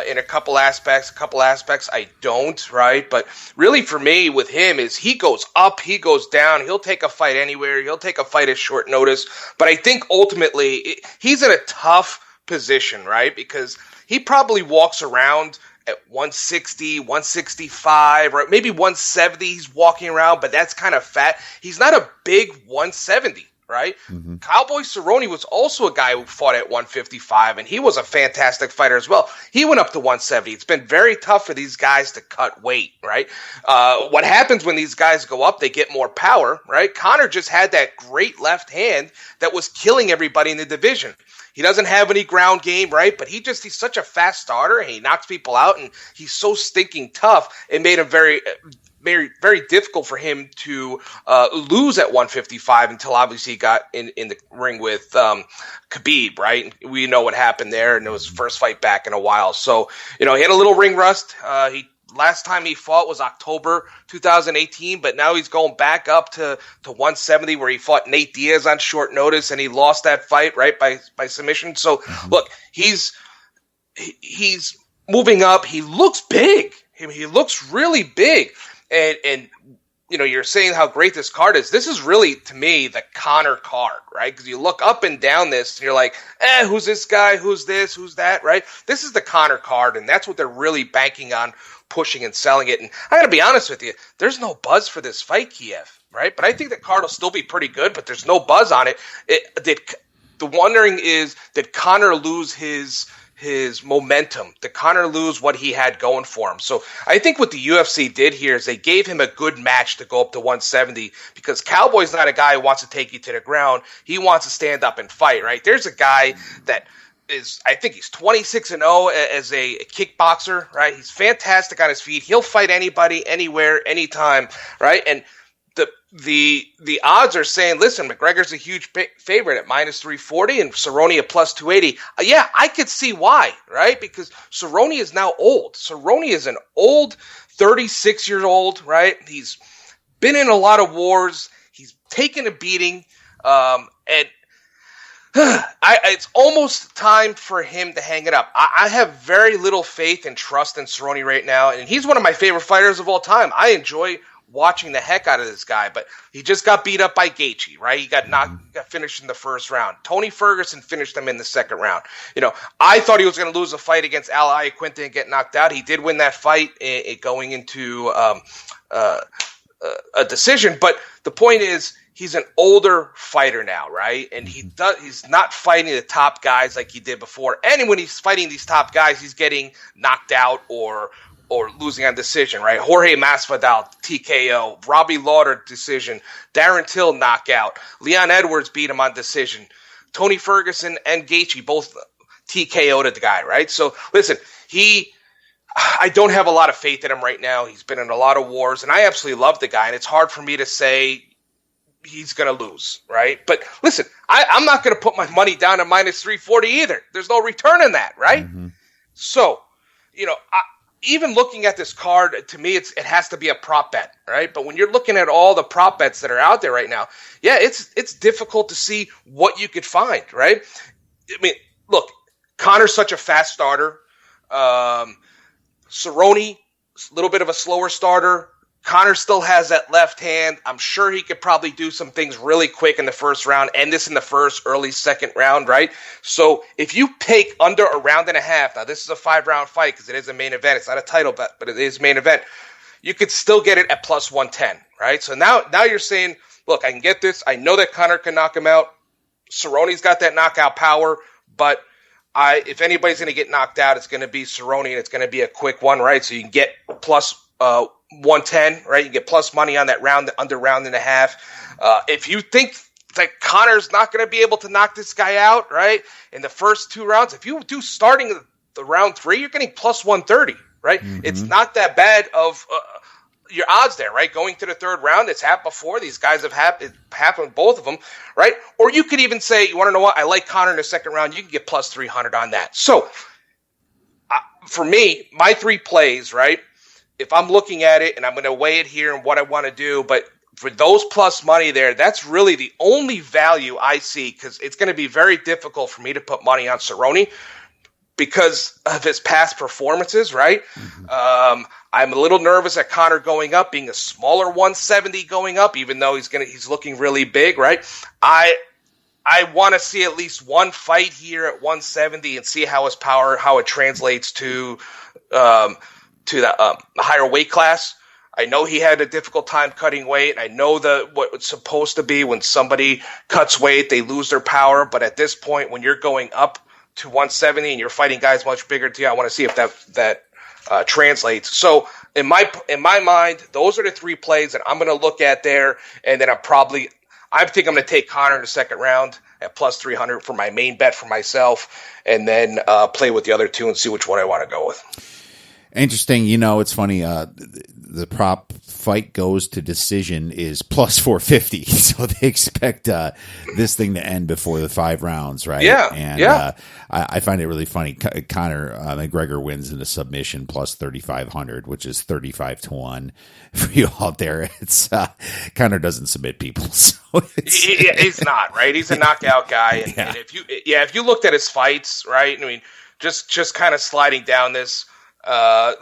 In a couple aspects I don't, right? But really for me with him is he goes up, he goes down, he'll take a fight anywhere, he'll take a fight at short notice. But I think ultimately he's in a tough position, right? Because he probably walks around at 160, 165, right? Maybe 170 he's walking around, but that's kind of fat. He's not a big 170. Right? Mm-hmm. Cowboy Cerrone was also a guy who fought at 155, and he was a fantastic fighter as well. He went up to 170. It's been very tough for these guys to cut weight, right? What happens when these guys go up, they get more power, right? Conor just had that great left hand that was killing everybody in the division. He doesn't have any ground game, right? But he's such a fast starter, and he knocks people out, and he's so stinking tough. It made him very, very difficult for him to lose at 155 until obviously he got in the ring with Khabib, right? We know what happened there, and it was his first fight back in a while. So, he had a little ring rust. Last time he fought was October 2018, but now he's going back up to 170 where he fought Nate Diaz on short notice, and he lost that fight, right, by submission. So, look, he's moving up. He looks big. He looks really big. And you're saying how great this card is. This is really, to me, the Conor card, right? Because you look up and down this, and you're like, who's this guy? Who's this? Who's that, right? This is the Conor card, and that's what they're really banking on, pushing and selling it. And I got to be honest with you, there's no buzz for this fight, Kiev, right? But I think the card will still be pretty good, but there's no buzz on it. The wondering is, did Conor lose his his momentum, did Conor lose what he had going for him? So I think what the UFC did here is they gave him a good match to go up to 170 because Cowboy's not a guy who wants to take you to the ground. He wants to stand up and fight, right? There's a guy that is, I think he's 26-0 as a kickboxer, right? He's fantastic on his feet. He'll fight anybody, anywhere, anytime, right? And the odds are saying, listen, McGregor's a huge favorite at minus 340 and Ceronne at plus 280. Yeah, I could see why, right? Because Ceronne is now old. Ceronne is an old 36-year-old, right? He's been in a lot of wars. He's taken a beating, and it's almost time for him to hang it up. I have very little faith and trust in Ceronne right now, and he's one of my favorite fighters of all time. I enjoy watching the heck out of this guy, but he just got beat up by Gaethje, right? He got finished in the first round. Tony Ferguson finished him in the second round. I thought he was going to lose a fight against Al Iaquinta and get knocked out. He did win that fight going into a decision, but the point is he's an older fighter now, right? And he's not fighting the top guys like he did before. And when he's fighting these top guys, he's getting knocked out or losing on decision, right? Jorge Masvidal, TKO. Robbie Lawler, decision. Darren Till, knockout. Leon Edwards beat him on decision. Tony Ferguson and Gaethje both TKO'd the guy, right? So, listen, I don't have a lot of faith in him right now. He's been in a lot of wars, and I absolutely love the guy, and it's hard for me to say he's going to lose, right? But, listen, I'm not going to put my money down at minus 340 either. There's no return in that, right? Mm-hmm. So, even looking at this card, to me, it has to be a prop bet, right? But when you're looking at all the prop bets that are out there right now, yeah, it's difficult to see what you could find, right? I mean, look, Conor's such a fast starter. Ceronne, a little bit of a slower starter. Conor still has that left hand. I'm sure he could probably do some things really quick in the first round, end this in the first, early second round, right? So if you take under a round and a half, now this is a 5-round fight because it is a main event. It's not a title bet, but it is main event. You could still get it at plus 110, right? So now you're saying, look, I can get this. I know that Conor can knock him out. Cerrone's got that knockout power, but if anybody's going to get knocked out, it's going to be Ceronne, and it's going to be a quick one, right? So you can get plus 110, right? You get plus money on that round, under round and a half. If you think that Conor's not going to be able to knock this guy out, right, in the first 2 rounds, if you do starting the round 3, you're getting plus 130, right? Mm-hmm. It's not that bad of your odds there, right? Going to the 3rd round, it's happened before. These guys have happened, both of them, right? Or you could even say, you want to know what? I like Conor in the 2nd round. You can get plus 300 on that. So for me, my 3 plays, right? If I'm looking at it and I'm going to weigh it here and what I want to do, but for those plus money there, that's really the only value I see because it's going to be very difficult for me to put money on Ceronne because of his past performances, right? Mm-hmm. I'm a little nervous at Conor going up, being a smaller 170 going up, even though he's looking really big, right? I want to see at least one fight here at 170 and see how his power, how it translates to the higher weight class. I know he had a difficult time cutting weight. I know what it's supposed to be when somebody cuts weight, they lose their power. But at this point, when you're going up to 170 and you're fighting guys much bigger than you, I want to see if that translates. So in my mind, those are the 3 plays that I'm going to look at there. And then I think I'm going to take Conor in the 2nd round at plus 300 for my main bet for myself, and then play with the other 2 and see which one I want to go with. Interesting. It's funny. The prop fight goes to decision is plus 450. So they expect this thing to end before the 5 rounds, right? Yeah. And I find it really funny. Conor McGregor wins in a submission plus 3,500, which is 35-1 for you out there. It's Conor doesn't submit people. So he's not, right? He's a knockout guy. And if you looked at his fights, right? I mean, just kind of sliding down this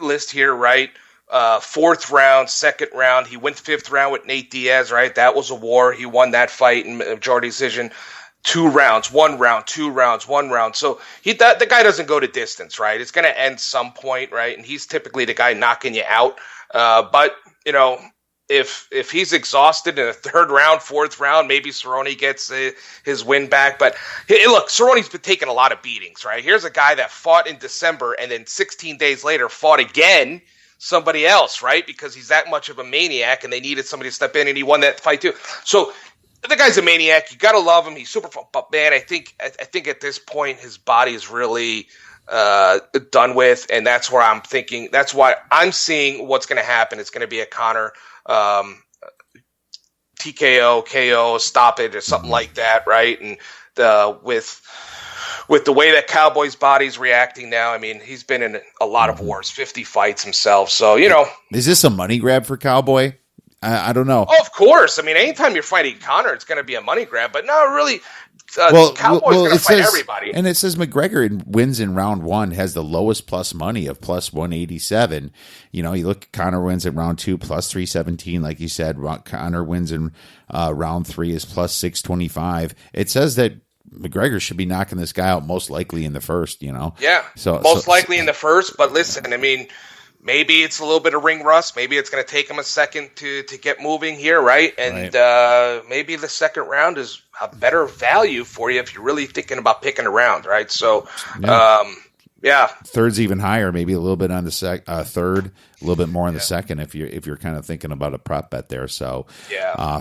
list here, right? 4th round, 2nd round. He went 5th round with Nate Diaz, right? That was a war. He won that fight in majority decision. 2 rounds, 1 round, 2 rounds, 1 round. So the guy doesn't go to distance, right? It's going to end some point, right? And he's typically the guy knocking you out. But if he's exhausted in a third round, fourth round, maybe Ceronne gets his win back. But hey, look, Ceronne's been taking a lot of beatings, right? Here's a guy that fought in December and then 16 days later fought again somebody else, right? Because he's that much of a maniac and they needed somebody to step in, and he won that fight too. So the guy's a maniac. You got to love him. He's super fun. But man, I think at this point his body is really done with, and that's where I'm thinking. That's why I'm seeing what's going to happen. It's going to be a Conor TKO, KO, stoppage, or something like that, right? And with the way that Cowboy's body's reacting now, I mean, he's been in a lot of wars, 50 fights himself. So, Is this a money grab for Cowboy? I don't know. Oh, of course. I mean, anytime you're fighting Conor, it's going to be a money grab. But no, really, Cowboy's going to fight everybody. And it says McGregor wins in round 1, has the lowest plus money of plus 187. You look at Conor wins in round 2, plus 317. Like you said, Conor wins in round 3 is plus 625. It says that McGregor should be knocking this guy out most likely in the first, Yeah, most likely in the first. But listen, I mean, maybe it's a little bit of ring rust. Maybe it's going to take him a second to get moving here, right? And maybe the second round is a better value for you if you're really thinking about picking a round, right? So, third's even higher. Maybe a little bit on the third, a little bit more on the second if you're kind of thinking about a prop bet there. So,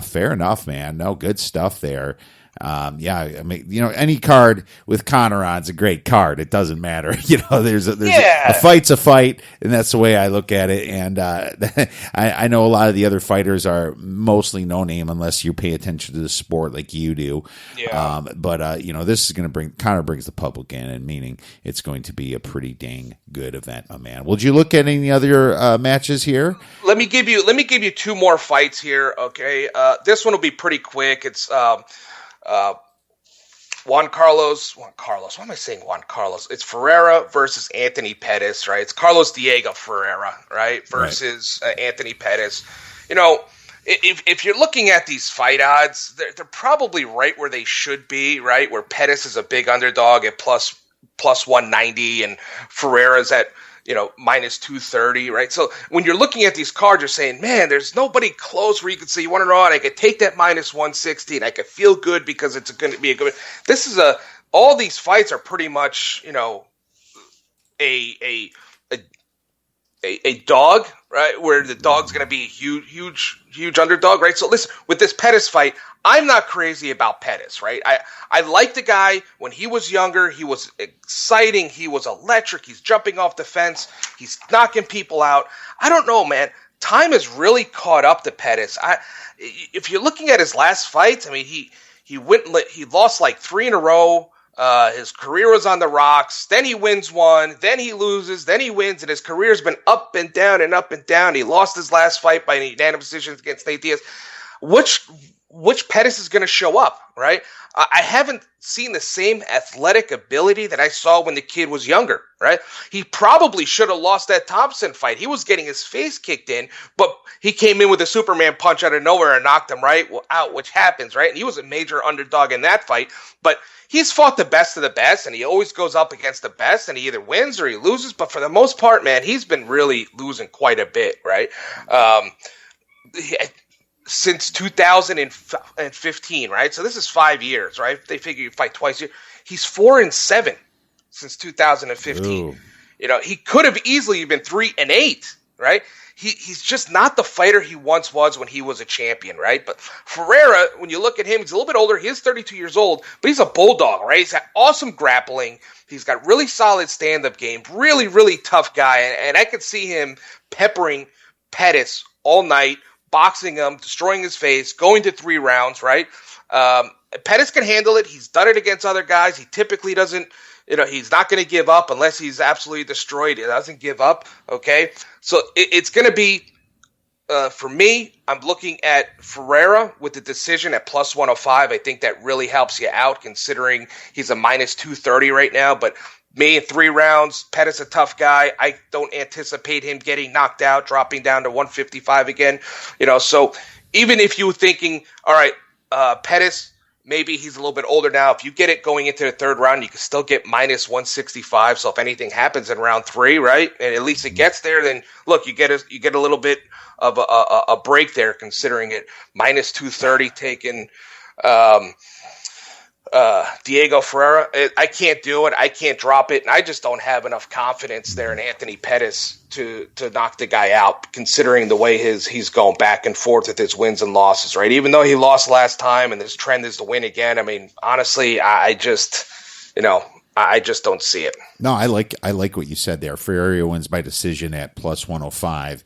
fair enough, man. No, good stuff there. I mean, any card with Conor on is a great card. It doesn't matter. There's a fight's a fight, and that's the way I look at it. And I know a lot of the other fighters are mostly no name unless you pay attention to the sport like you do. Yeah. But this is going to Conor brings the public in, and meaning it's going to be a pretty dang good event, my man. Would you look at any other matches here? Let me give you two more fights here. Okay. This one will be pretty quick. It's Juan Carlos. Why am I saying Juan Carlos? It's Ferreira versus Anthony Pettis, right? It's Carlos Diego Ferreira, right? Versus Anthony Pettis. If you're looking at these fight odds, they're probably right where they should be, right? Where Pettis is a big underdog at plus 190 and Ferreira's at minus 230, right? So when you're looking at these cards, you're saying, man, there's nobody close where you could say, you want to know what? I could take that minus 160 and I could feel good because it's going to be a good. This is all these fights are pretty much, a dog, right? Where the dog's going to be a huge underdog, right? So listen, with this Pettis fight, I'm not crazy about Pettis, right? I liked the guy when he was younger. He was exciting. He was electric. He's jumping off the fence. He's knocking people out. I don't know, man. Time has really caught up to Pettis. If you're looking at his last fights, I mean, he lost like 3 in a row. His career was on the rocks. Then he wins one. Then he loses. Then he wins. And his career's been up and down and up and down. He lost his last fight by unanimous decision against Nate Diaz. Which Pettis is going to show up, right? I haven't seen the same athletic ability that I saw when the kid was younger, right? He probably should have lost that Thompson fight. He was getting his face kicked in, but he came in with a Superman punch out of nowhere and knocked him out, which happens, right? And he was a major underdog in that fight, but he's fought the best of the best, and he always goes up against the best, and he either wins or he loses, but for the most part, man, he's been really losing quite a bit, right? Since 2015, right? So this is 5 years, right? They figure you fight twice a year. He's 4-7 since 2015. Ooh. He could have easily been 3-8, right? He's just not the fighter he once was when he was a champion, right? But Ferreira, when you look at him, he's a little bit older. He is 32 years old, but he's a bulldog, right? He's got awesome grappling. He's got really solid stand-up game. Really, really tough guy. And I could see him peppering Pettis all night, boxing him, destroying his face, going to 3 rounds, right? Pettis can handle it. He's done it against other guys. He typically doesn't, he's not going to give up unless he's absolutely destroyed. He doesn't give up, okay? So it's going to be, for me, I'm looking at Ferreira with the decision at plus 105. I think that really helps you out considering he's a minus 230 right now, but me in 3 rounds, Pettis a tough guy. I don't anticipate him getting knocked out, dropping down to 155 again. So even if you were thinking, all right, Pettis maybe he's a little bit older now. If you get it going into the third round, you can still get minus 165. So if anything happens in round 3, right, and at least it gets there, then look, you get a little bit of a break there, considering it minus 230 taking Diego Ferreira. I can't do it. I can't drop it. And I just don't have enough confidence there in Anthony Pettis to knock the guy out, considering the way he's going back and forth with his wins and losses, right? Even though he lost last time and his trend is to win again. I mean, honestly, I just don't see it. No, I like what you said there. Ferreira wins by decision at plus 105.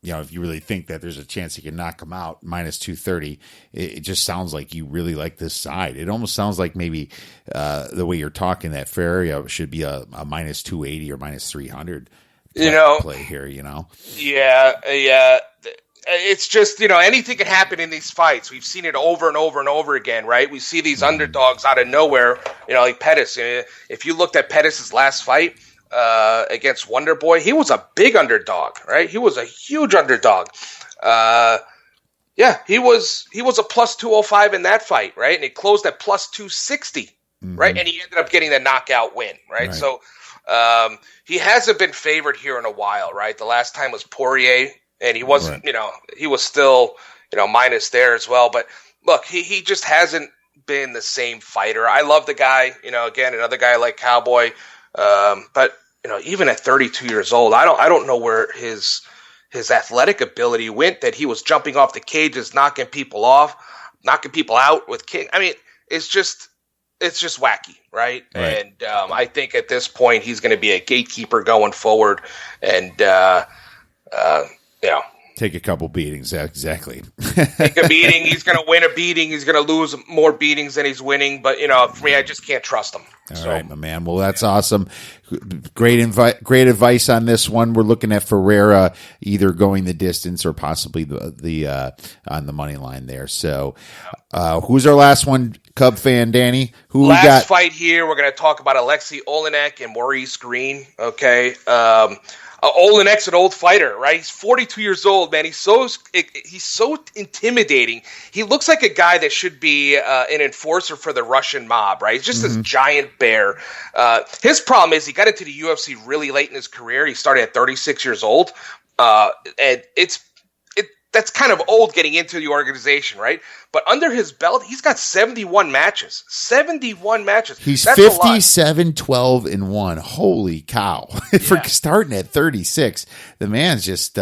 If you really think that there's a chance he can knock him out, minus 230, it just sounds like you really like this side. It almost sounds like maybe the way you're talking that Ferreira should be a minus 280 or minus 300 play here, Yeah. It's just, anything can happen in these fights. We've seen it over and over and over again, right? We see these underdogs out of nowhere, like Pettis. If you looked at Pettis' last fight against Wonder Boy, he was a big underdog, right? He was a huge underdog. He was a plus 205 in that fight, right? And it closed at plus 260, right? And he ended up getting the knockout win, right? So he hasn't been favored here in a while, right? The last time was Poirier. And he wasn't, he was still, minus there as well. But look, he just hasn't been the same fighter. I love the guy, again, another guy like Cowboy. But, even at 32 years old, I don't know where his athletic ability went, that he was jumping off the cages, knocking people out with kick. I mean, it's just wacky, right? And I think at this point he's going to be a gatekeeper going forward. And, take a couple beatings. Exactly. Take a beating. He's going to win a beating. He's going to lose more beatings than he's winning. But, for me, I just can't trust him. All right, my man. Well, that's awesome. Great advice on this one. We're looking at Ferreira either going the distance or possibly the on the money line there. So who's our last one, Cub Fan Danny? Who we got? Last fight here, we're going to talk about Alexei Olenek and Maurice Green. Okay. Olenek's an old fighter, right? He's 42 years old, man. He's so intimidating. He looks like a guy that should be an enforcer for the Russian mob, right? He's just this giant bear. His problem is he got into the UFC really late in his career. He started at 36 years old, and that's kind of old getting into the organization, right? But under his belt, he's got 71 matches. 71 matches. He's 57-12-1. Holy cow. For starting at 36, the man just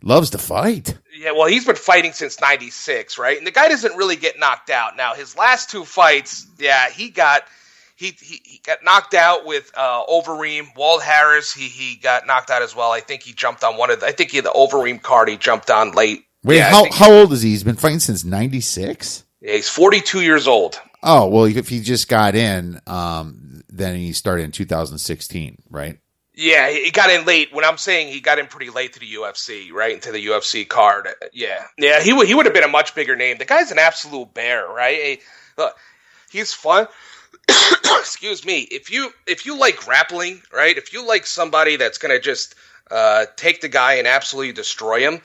loves to fight. Yeah, well, he's been fighting since 96, right? And the guy doesn't really get knocked out. Now, his last 2 fights, he got knocked out with Overeem. Walt Harris, he got knocked out as well. I think he jumped on the Overeem card he jumped on late. Wait, how old is he? He's been fighting since 96? Yeah, he's 42 years old. Oh, well, if he just got in, then he started in 2016, right? Yeah, he got in late. When I'm saying he got in pretty late to the UFC, right, into the UFC card. Yeah, he would have been a much bigger name. The guy's an absolute bear, right? Hey, look, he's fun. Excuse me. If you like grappling, right? If you like somebody that's gonna just take the guy and absolutely destroy him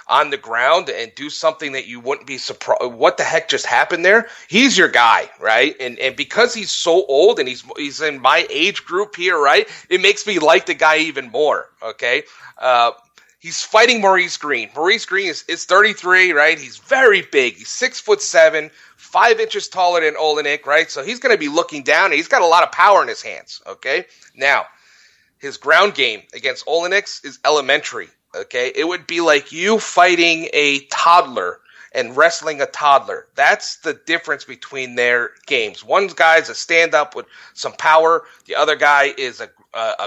on the ground and do something that you wouldn't be surprised, what the heck just happened there? He's your guy, right? And because he's so old and he's in my age group here, right? It makes me like the guy even more. Okay. He's fighting Maurice Green. Maurice Green is 33, right? He's very big. He's 6'7", 5 inches taller than Olenek, right? So he's going to be looking down, and he's got a lot of power in his hands, okay? Now, his ground game against Olenek is elementary, okay? It would be like you fighting a toddler and wrestling a toddler. That's the difference between their games. One guy's a stand-up with some power. The other guy is a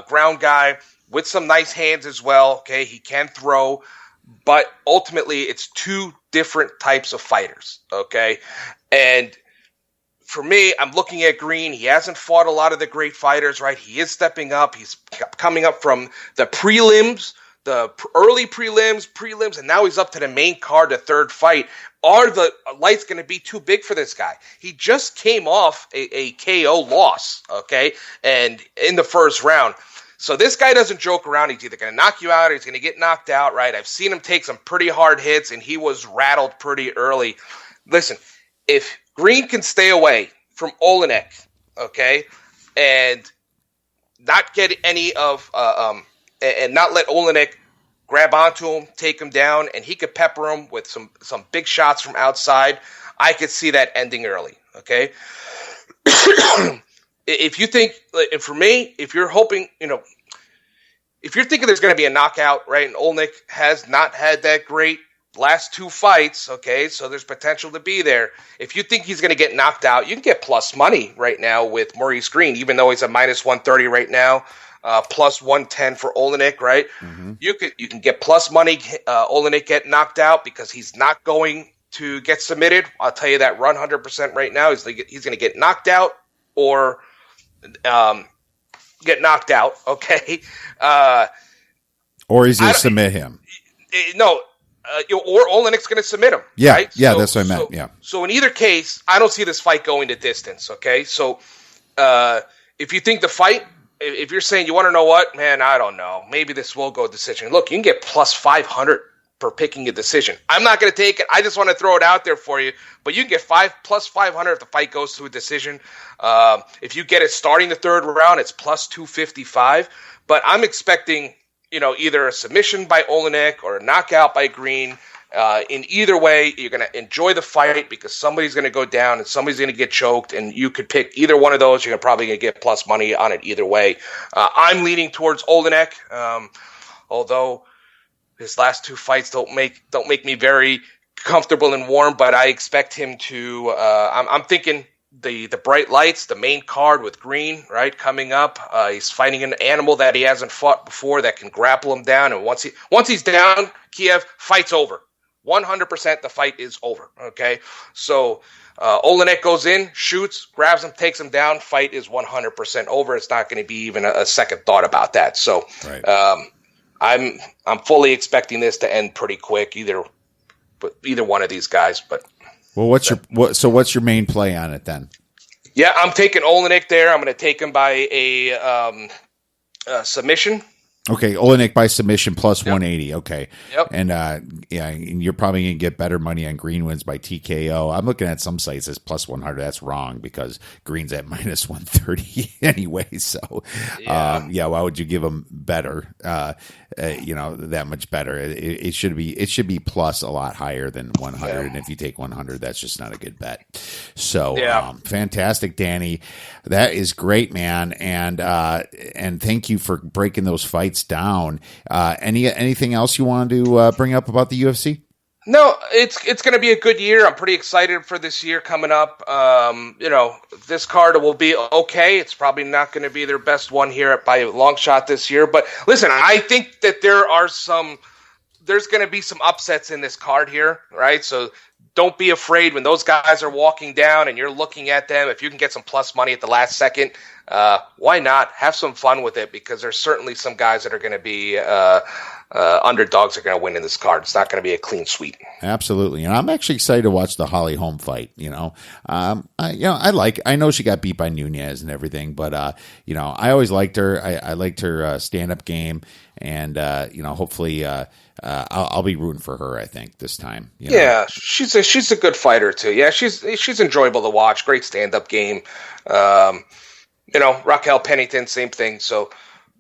ground guy with some nice hands as well, okay? He can throw, but ultimately it's 2 different types of fighters, okay? And for me, I'm looking at Green. He hasn't fought a lot of the great fighters, right? He is stepping up. He's coming up from the prelims, the early prelims, and now he's up to the main card, the third fight. Are the lights going to be too big for this guy? He just came off a KO loss, okay? And in the first round. So this guy doesn't joke around. He's either going to knock you out or he's going to get knocked out, right? I've seen him take some pretty hard hits, and he was rattled pretty early. Listen, if Green can stay away from Olenek, okay, and not get any of and not let Olenek grab onto him, take him down, and he could pepper him with some big shots from outside, I could see that ending early, okay? If you think, and for me, if you're hoping, if you're thinking there's going to be a knockout, right, and Olenek has not had that great last 2 fights, okay, so there's potential to be there. If you think he's going to get knocked out, you can get plus money right now with Maurice Green, even though he's a minus 130 right now, plus 110 for Olenek, right? Mm-hmm. You can get plus money, Olenek get knocked out because he's not going to get submitted. I'll tell you that 100% right now. He's going to get knocked out or get knocked out, okay? Or he's going to submit him. No. Or Olenek's going to submit him. Yeah, right? Yeah, that's what I meant. Yeah. So in either case, I don't see this fight going to distance. Okay, so if you think the fight, if you're saying you want to know what, man, I don't know. Maybe this will go decision. Look, you can get plus 500 for picking a decision. I'm not going to take it. I just want to throw it out there for you. But you can get plus 500 if the fight goes to a decision. If you get it starting the third round, it's plus 255. But I'm expecting, either a submission by Olenek or a knockout by Green. In either way, you're going to enjoy the fight because somebody's going to go down and somebody's going to get choked, and you could pick either one of those. You're probably going to get plus money on it either way. I'm leaning towards Olenek, although his last 2 fights don't make me very comfortable and warm. But I expect him to. I'm thinking the bright lights, the main card with Green, right, coming up. He's fighting an animal that he hasn't fought before that can grapple him down, and once he's down, Kiev, fight's over. 100% the fight is over, okay? So Olenek goes in, shoots, grabs him, takes him down, fight is 100% over. It's not going to be even a second thought about that. So right. I'm fully expecting this to end pretty quick, either one of these guys. But well, what's your main play on it then? Yeah, I'm taking Olenek there. I'm going to take him by a submission. Okay, Olenek by submission plus 180. Okay. Yep. And and you're probably going to get better money on Green wins by TKO. I'm looking at some sites as plus 100. That's wrong because Green's at minus 130 anyway. So, why would you give him better? That much better. It should be plus a lot higher than 100. Yeah. And if you take 100, that's just not a good bet. So, fantastic, Danny. That is great, man. And thank you for breaking those fights down. Anything else you wanted to bring up about the UFC? No, it's going to be a good year. I'm pretty excited for this year coming up. This card will be okay. It's probably not going to be their best one here by a long shot this year. But listen, I think that there's going to be some upsets in this card here, right? So don't be afraid when those guys are walking down and you're looking at them. If you can get some plus money at the last second, why not? Have some fun with it because there's certainly some guys that are going to be underdogs are going to win in this card. It's not going to be a clean sweep. Absolutely. And I'm actually excited to watch the Holly Holm fight. I know she got beat by Nunez and everything, but I always liked her. I liked her stand-up game, and hopefully I'll be rooting for her, I think, this time. Yeah, she's a good fighter too. Yeah, she's enjoyable to watch. Great stand-up game. Raquel Pennington, same thing. So,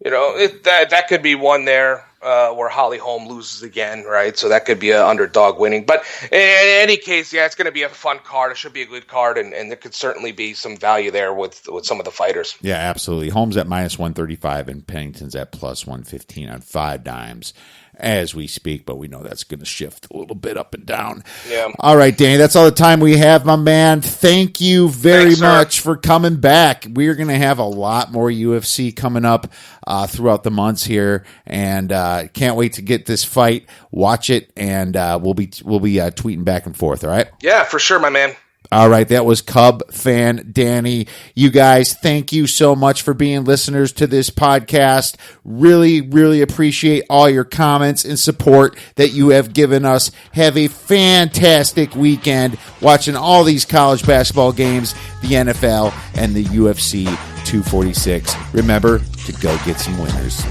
that could be one there where Holly Holm loses again, right? So that could be an underdog winning. But in any case, it's going to be a fun card. It should be a good card, and there could certainly be some value there with some of the fighters. Yeah, absolutely. Holm's at minus 135, and Pennington's at plus 115 on 5 dimes as we speak, but we know that's going to shift a little bit up and down. Yeah. All right, Danny, that's all the time we have, my man. Thank you very much for coming back. We're going to have a lot more UFC coming up throughout the months here, and can't wait to get this fight, watch it, and we'll be tweeting back and forth, all right? Yeah, for sure, my man. All right, that was Cub Fan Danny. You guys, thank you so much for being listeners to this podcast. Really, really appreciate all your comments and support that you have given us. Have a fantastic weekend watching all these college basketball games, the NFL, and the UFC 246. Remember to go get some winners.